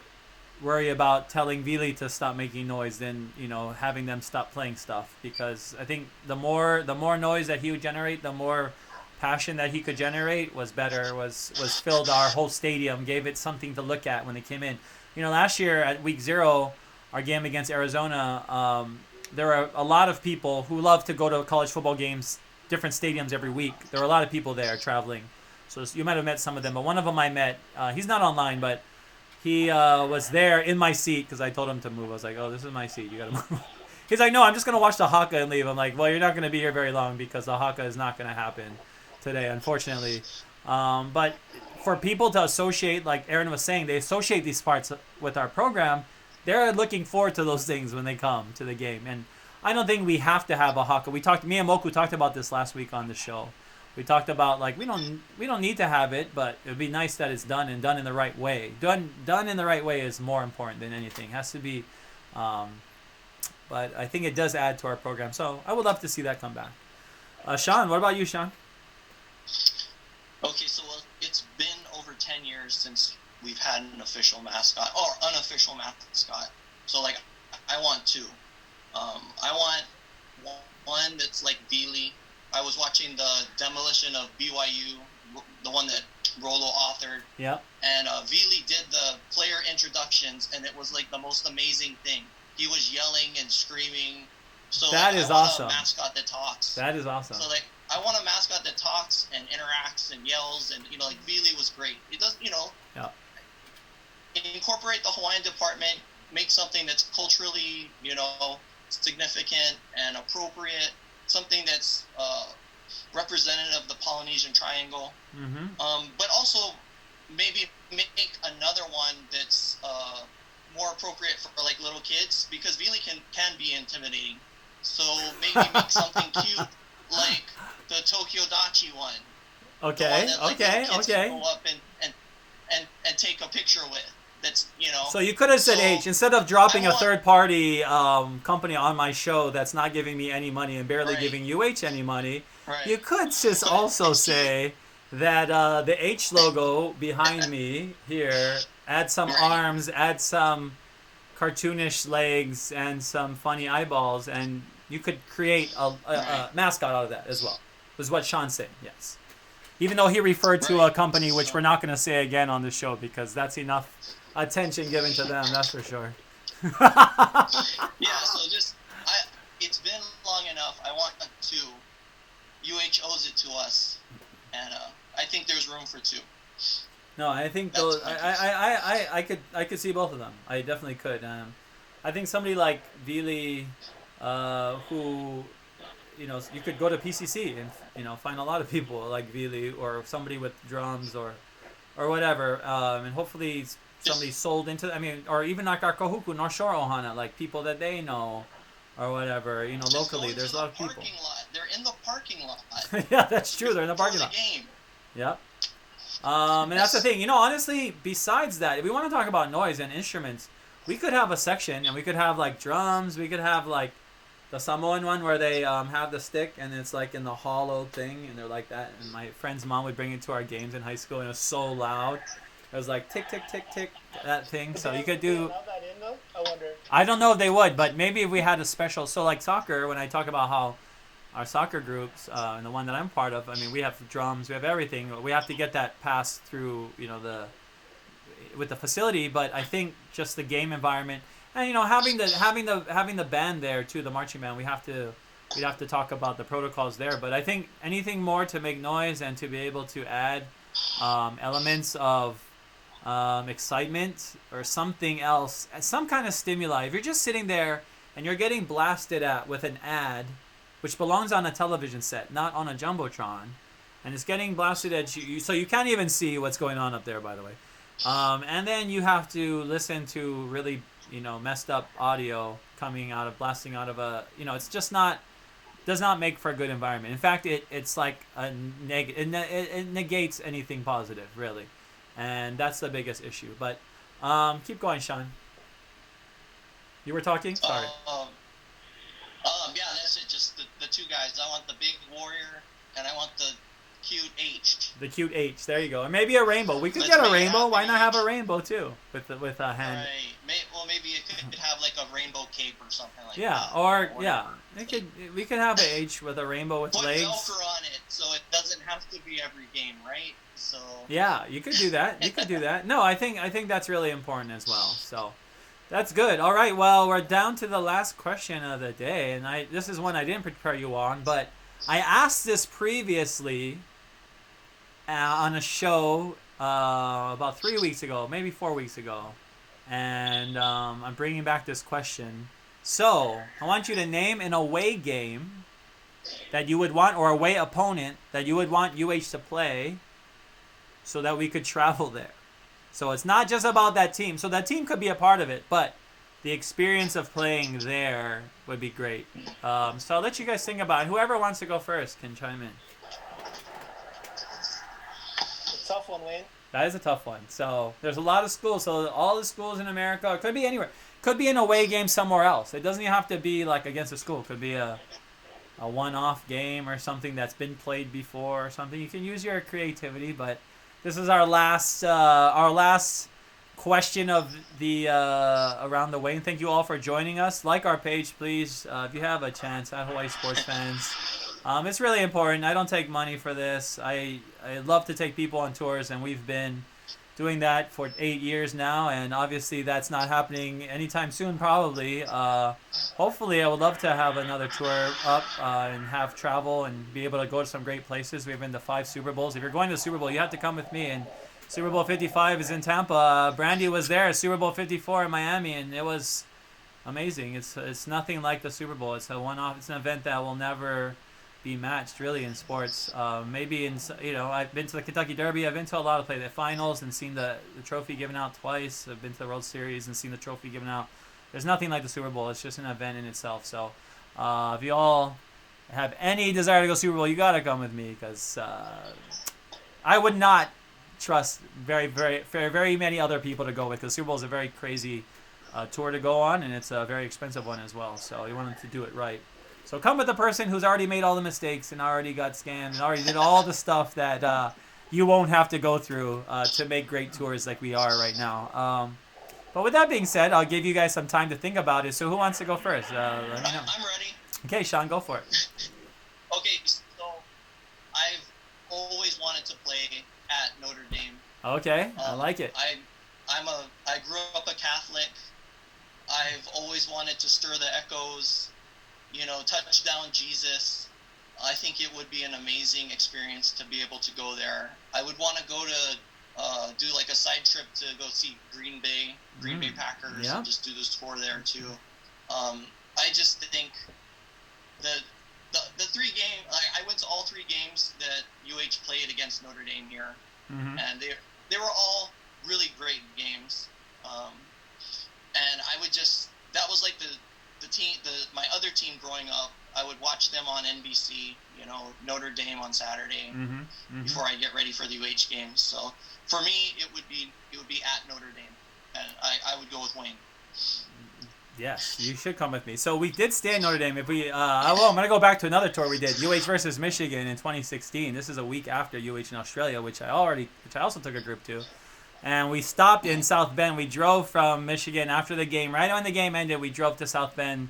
worry about telling Vili to stop making noise than having them stop playing stuff, because I think the more noise that he would generate, the more passion that he could generate was better, was filled our whole stadium, gave it something to look at when they came in. Last year at week 0, our game against Arizona, there were a lot of people who love to go to college football games, different stadiums every week. There were a lot of people there traveling. So you might have met some of them, but one of them I met, he's not online, but he was there in my seat because I told him to move. I was like, oh, this is my seat. You got to move. He's like, no, I'm just going to watch the haka and leave. I'm like, well, you're not going to be here very long because the haka is not going to happen today, unfortunately. But for people to associate, like Aaron was saying, they associate these parts with our program. they're looking forward to those things when they come to the game. And I don't think we have to have a haka. Me and Moku talked about this last week on the show. We talked about like we don't need to have it, but it would be nice that it's done and done in the right way. Done in the right way is more important than anything. It has to be, but I think it does add to our program. So I would love to see that come back. Sean, what about you, Sean? Okay, so it's been over 10 years since we've had an official mascot or unofficial mascot. So like, I want two. I want one that's like Veely. I was watching the demolition of BYU, the one that Rolo authored. Yeah. And Veely did the player introductions, and it was like the most amazing thing. He was yelling and screaming. So that like, is I want awesome. A mascot that talks. That is awesome. So like, I want a mascot that talks and interacts and yells, and like Veely was great. It does, Yeah. Incorporate the Hawaiian department, make something that's culturally, significant and appropriate. Something that's representative of the Polynesian Triangle, but also maybe make another one that's more appropriate for like little kids, because Veely can be intimidating. So maybe make something cute like the Tokyo Dachi one. Okay. That, like, kids can go up and take a picture with. That's So you could have said H instead of dropping a third-party company on my show that's not giving me any money and barely giving UH any money. Right. You could just also say that the H logo behind me here, add some arms, add some cartoonish legs, and some funny eyeballs, and you could create a mascot out of that as well. Was what Sean's saying. Yes. Even though he referred to a company which we're not going to say again on the show because that's enough attention given to them, that's for sure. Yeah, so it's been long enough. I want two. UH owes it to us, and I think there's room for two. No, I think those. I could see both of them. I definitely could. I think somebody like Veely, who, you could go to PCC and find a lot of people like Veely or somebody with drums or whatever, and hopefully somebody sold into. Or even like our Kahuku North Shore Ohana, like people that they know, or whatever. Locally, there's a lot of people. Lot. They're in the parking lot. Yeah, that's true. They're in the parking lot. Game. Yep. And that's the thing. Honestly, besides that, if we want to talk about noise and instruments, we could have a section, and we could have like drums. We could have like the Samoan one where they have the stick and it's like in the hollow thing, and they're like that. And my friend's mom would bring it to our games in high school, and it was so loud. It was like tick, tick, tick, tick, that thing. So you could do. I don't know if they would, but maybe if we had a special. So like soccer, when I talk about how our soccer groups, and the one that I'm part of, we have drums, we have everything. We have to get that passed through, with the facility. But I think just the game environment, and having the band there too, the marching band, we'd have to talk about the protocols there. But I think anything more to make noise and to be able to add elements of excitement or something else, some kind of stimuli. If you're just sitting there and you're getting blasted at with an ad, which belongs on a television set, not on a jumbotron, and it's getting blasted at you, so you can't even see what's going on up there, by the way. And then you have to listen to really, messed up audio blasting out of a, it's just does not make for a good environment. In fact, it's like it negates anything positive, really. And that's the biggest issue. But keep going, Sean. You were talking? Sorry. Yeah, that's it. Just the two guys. I want the big warrior, and I want the cute H. The cute H. There you go. Or maybe a rainbow. We could get a rainbow. Why not have a rainbow too with a hand? Right. Maybe it could have like a rainbow cape or something like that. Yeah. Or yeah, we could have an H with a rainbow with legs. Put Velcro on it, so it doesn't have to be every game, right? So. Yeah, you could do that. No, I think that's really important as well. So. That's good. All right. Well, we're down to the last question of the day, and this is one I didn't prepare you on, but I asked this previously on a show about 3 weeks ago, maybe 4 weeks ago, and I'm bringing back this question. So I want you to name an away game that you would want, or away opponent that you would want UH to play, so that we could travel there. So it's not just about that team. So that team could be a part of it, but the experience of playing there would be great. So I'll let you guys think about it. Whoever wants to go first can chime in. It's a tough one, Wayne. That is a tough one. So there's a lot of schools. So all the schools in America, it could be anywhere. Could be an away game somewhere else. It doesn't even have to be like against a school. It could be a one-off game or something that's been played before or something. You can use your creativity, but this is our last question of the Around the Wayne. Thank you all for joining us. Like our page, please, if you have a chance, at Hawaii Sports Fans. It's really important. I don't take money for this. I love to take people on tours, and we've been doing that for 8 years now, and obviously that's not happening anytime soon, probably. Hopefully, I would love to have another tour up and have travel and be able to go to some great places. We've been to 5 Super Bowls. If you're going to the Super Bowl, you have to come with me. And Super Bowl 55 is in Tampa. Brandee was there. Super Bowl 54 in Miami, and it was amazing. It's nothing like the Super Bowl. It's a one-off. It's an event that will never be matched really in sports. Maybe I've been to the Kentucky Derby. I've been to a lot of the finals and seen the trophy given out twice. I've been to the World Series and seen the trophy given out. There's nothing like the Super Bowl. It's just an event in itself. So if you all have any desire to go Super Bowl, you gotta come with me, because I would not trust very many other people to go with, because Super Bowl is a very crazy tour to go on, and it's a very expensive one as well. So you want to do it right. So come with the person who's already made all the mistakes and already got scammed and already did all the stuff that you won't have to go through to make great tours like we are right now. But with that being said, I'll give you guys some time to think about it. So who wants to go first? Let me know. I'm ready. Okay, Sean, go for it. Okay, so I've always wanted to play at Notre Dame. Okay, I like it. I grew up a Catholic. I've always wanted to stir the echoes. Touchdown Jesus. I think it would be an amazing experience to be able to go there. I would want to go to do like a side trip to go see Green Bay Packers, and just do this tour there too. I just think the 3 games. I went to all 3 games that UH played against Notre Dame here, and they were all really great games. And I would just, that was like my other team growing up. I would watch them on NBC, Notre Dame on Saturday before I get ready for the UH games. So for me, it would be at Notre Dame, and I would go with Wayne. Yes, you should come with me. So we did stay in Notre Dame. If we, I'm gonna go back to another tour we did, UH versus Michigan in 2016. This is a week after UH in Australia, which I also took a group to. And we stopped in South Bend. We drove from Michigan after the game. Right when the game ended, we drove to South Bend,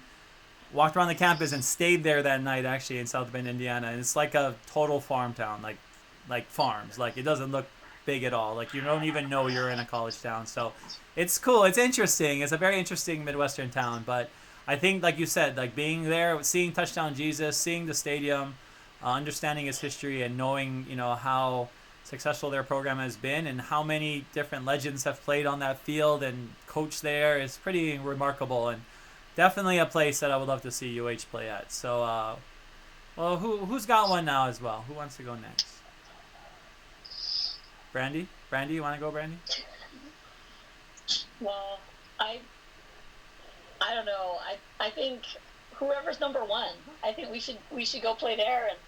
walked around the campus, and stayed there that night, actually, in South Bend, Indiana. And it's like a total farm town, like farms. Like, it doesn't look big at all. Like, you don't even know you're in a college town. So it's cool. It's interesting. It's a very interesting Midwestern town. But I think, like you said, like being there, seeing Touchdown Jesus, seeing the stadium, understanding its history, and knowing, how successful their program has been and how many different legends have played on that field and coached there is pretty remarkable, and definitely a place that I would love to see UH play at. So, who's got one now as well? Who wants to go next? Brandee, you want to go, Brandee? Well, I don't know. I think whoever's number 1, I think we should go play there and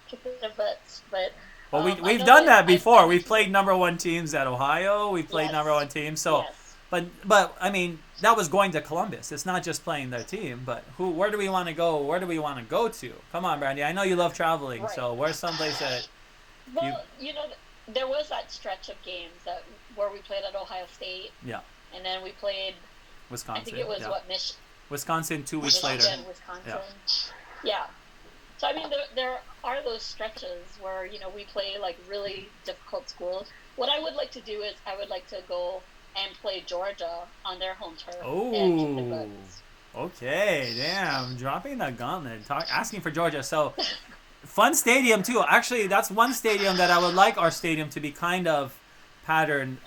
kick their butts. But well, we've done that before. We've played number 1 teams at Ohio. We've played number 1 teams. So, but I mean, that was going to Columbus. It's not just playing their team. But where do we want to go? Where do we want to go to? Come on, Brandee. I know you love traveling. Right. So where's someplace that? Well, there was that stretch of games where we played at Ohio State. Yeah. And then we played Wisconsin. I think it was Michigan. Wisconsin 2 weeks later. Wisconsin. Yeah. So, I mean, there are those stretches where, we play, like, really difficult schools. What I would like to do is I would like to go and play Georgia on their home turf. Oh, okay. Damn. Dropping the gauntlet. Asking for Georgia. So, fun stadium, too. Actually, that's one stadium that I would like our stadium to be kind of patterned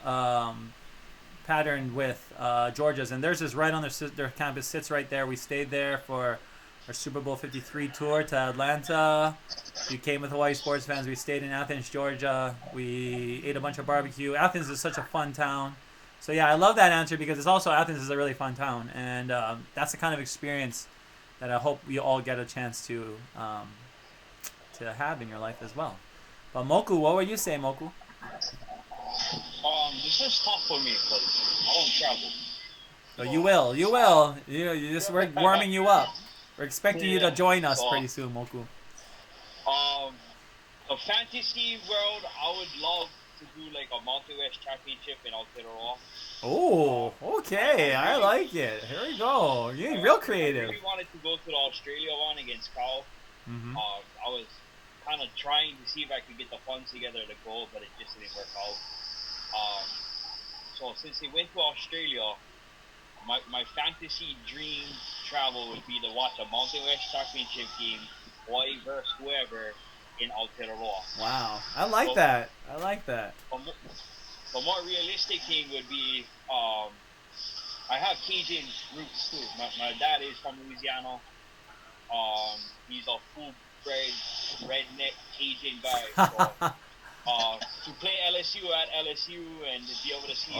with Georgia's. And theirs is right on their campus. Sits right there. We stayed there for our Super Bowl 53 tour to Atlanta. We came with Hawaii Sports Fans. We stayed in Athens, Georgia. We ate a bunch of barbecue. Athens is such a fun town. So yeah, I love that answer because it's also Athens is a really fun town, and that's the kind of experience that I hope you all get a chance to have in your life as well. But Moku, what would you say, Moku? This is tough for me because I don't travel. So you will. We're warming you up. We're expecting you to join us pretty soon, Moku. A fantasy world, I would love to do like a Montoya championship in Aotearoa. Oh, okay. I like it. Here we go. You're getting real creative. I really wanted to go to the Australia one against Cal. Mm-hmm. I was kind of trying to see if I could get the funds together to go, but it just didn't work out. So since they went to Australia, my fantasy dream travel would be to watch a Mountain West Championship game, Hawaii versus whoever, in Aotearoa. Wow, I like that. I like that. A more realistic thing would be, I have Cajun roots too. My dad is from Louisiana. He's a full-bred redneck Cajun guy. So, to play LSU at LSU and to be able to see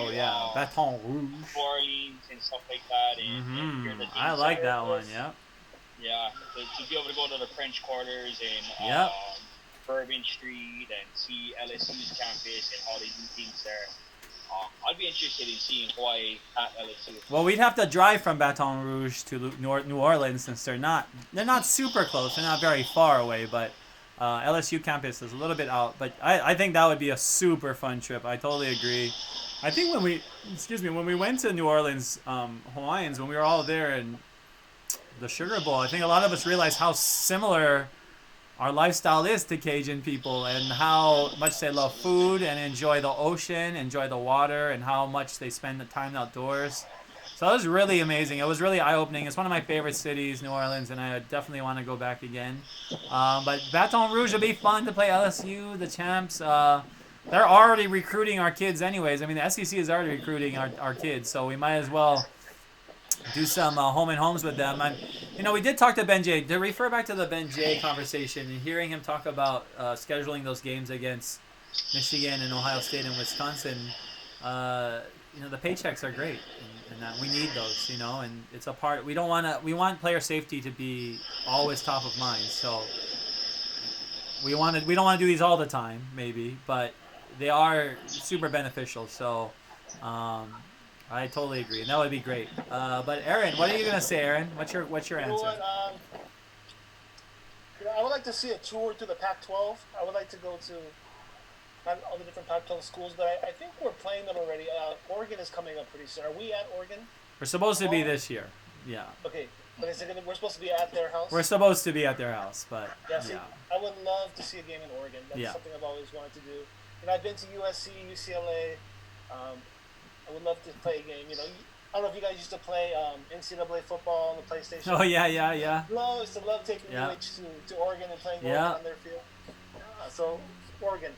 Baton Rouge, New Orleans and stuff like that, and hear the things I like that one. Yep. Yeah, to be able to go to the French Quarters and Bourbon Street and see LSU's campus and how they do things there. I'd be interested in seeing Hawaii at LSU. Well, we'd have to drive from Baton Rouge to New Orleans since they're not super close. They're not very far away, but LSU campus is a little bit out. But I think that would be a super fun trip. I totally agree. I think when we went to New Orleans, Hawaiians, when we were all there in the Sugar Bowl, I think a lot of us realized how similar our lifestyle is to Cajun people and how much they love food and enjoy the ocean, enjoy the water, and how much they spend the time outdoors. So it was really amazing. It was really eye-opening. It's one of my favorite cities, New Orleans, and I definitely want to go back again. But Baton Rouge will be fun to play LSU, the champs. They're already recruiting our kids anyways. I mean, the SEC is already recruiting our kids, so we might as well do some home and homes with them. We did talk to Ben J. To refer back to the Ben J. conversation and hearing him talk about scheduling those games against Michigan and Ohio State and Wisconsin, the paychecks are great, and that we need those, and it's a part. We want player safety to be always top of mind. So we don't want to do these all the time, maybe, but they are super beneficial. So. I totally agree, and that would be great. But Aaron, what are you gonna say, Aaron? What's your answer? You know what? I would like to see a tour to the Pac-12. I would like to go to not all the different Pac-12 schools, but I think we're playing them already. Oregon is coming up pretty soon. Are we at Oregon? We're supposed to be this year. Yeah. Okay, but we're supposed to be at their house? We're supposed to be at their house, but yeah. I would love to see a game in Oregon. That's something I've always wanted to do. I've been to USC, UCLA. I would love to play a game. I don't know if you guys used to play NCAA football on the PlayStation. Oh, yeah. I used to love taking UH to Oregon and playing on their field. So, Oregon.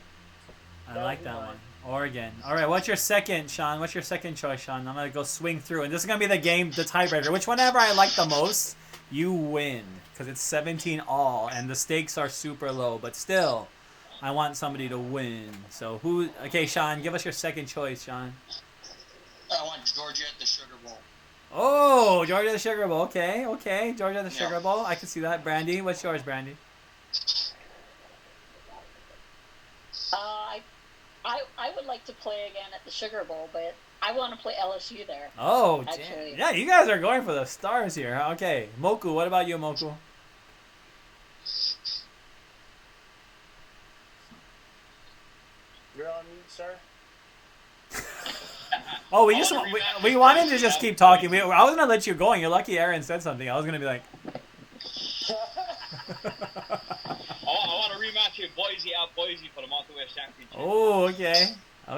I like that one. Oregon. All right, what's your second, Sean? What's your second choice, Sean? I'm going to go swing through. And this is going to be the tiebreaker. Whichever I like the most, you win. Because it's 17 all, and the stakes are super low. But still, I want somebody to win. So, okay, Sean, give us your second choice, Sean. I want Georgia at the Sugar Bowl. Oh, Georgia at the Sugar Bowl. Okay. Georgia at the Sugar Bowl. I can see that. Brandee, what's yours, Brandee? I would like to play again at the Sugar Bowl, but I want to play LSU there. Oh, damn. Yeah, you guys are going for the stars here. Huh? Okay. Moku, what about you, Moku? You're on mute, sir. Oh, we wanted to just keep talking. I was gonna let you go. You're lucky Aaron said something. I was gonna be like. I want to rematch with Boise at Boise for the Mountain West Championship. Oh, okay. I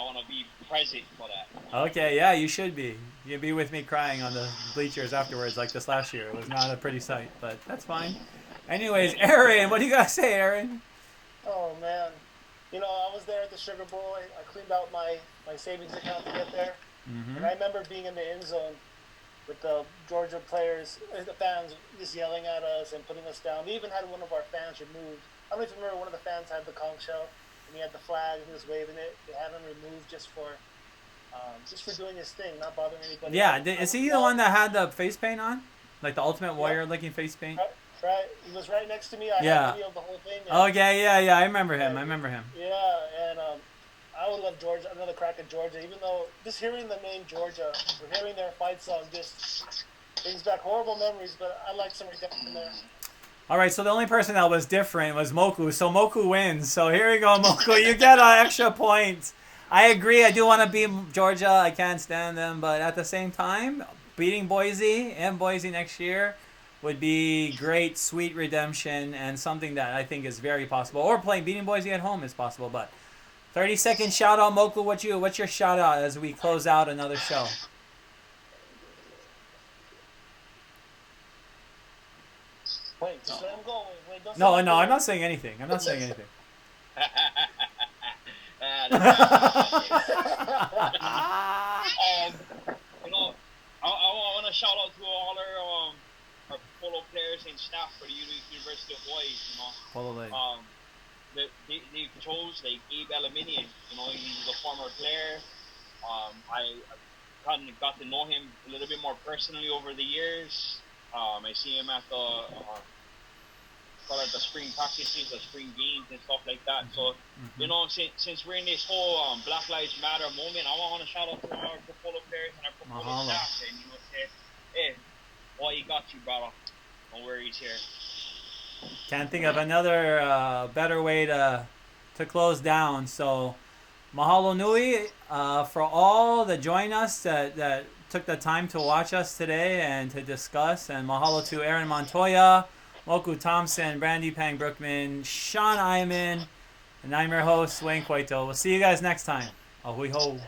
want to be present for that. Okay, yeah, you should be. You'd be with me crying on the bleachers afterwards, like this last year. It was not a pretty sight, but that's fine. Anyways, Aaron, what do you gotta say, Aaron? Oh man. I was there at the Sugar Bowl. I cleaned out my savings account to get there. Mm-hmm. And I remember being in the end zone with the Georgia players, the fans just yelling at us and putting us down. We even had one of our fans removed. I don't know if you remember, one of the fans had the conch shell, and he had the flag, and he was waving it. They had him removed just for just for doing his thing, not bothering anybody. Yeah, is he the one that had the face paint on? Like the Ultimate Warrior looking face paint? Right. He was right next to me. I Yeah. had video of the whole thing. Okay, yeah. I remember him. Yeah, and I would love Georgia, another crack at Georgia, even though just hearing the name Georgia or hearing their fight song just brings back horrible memories, but I like some redemption there. All right, so the only person that was different was Moku. So Moku wins. So here we go, Moku. You get an extra point. I agree. I do want to beat Georgia. I can't stand them. But at the same time, beating Boise and Boise next year would be great, sweet redemption and something that I think is very possible. Or beating Boise at home is possible. But 30-second shout out, Moku. What's your shout out as we close out another show? Wait, just let him go. Wait, don't No, say I'm not saying anything. You know, I want to shout out to all our polo players and staff for the University of Hawai. You know, Polo they chose like Abe Alaminian. You know, he's a former player. I got to know him a little bit more personally over the years. I see him at the spring practices, the spring games and stuff like that. So, you know, since we're in this whole Black Lives Matter moment, I want to shout out to our polo players and our polo staff, and you know, say, hey, well, you got you, brother. Don't worry, he's here. Can't think of another better way to close down. So, mahalo nui for all that join us that took the time to watch us today and to discuss. And mahalo to Aaron Montoya, Moku Thompson, Brandee Pang-Brookman, Sean Eyman, and I'm your host, Wayne Coito. We'll see you guys next time. Ahui ho.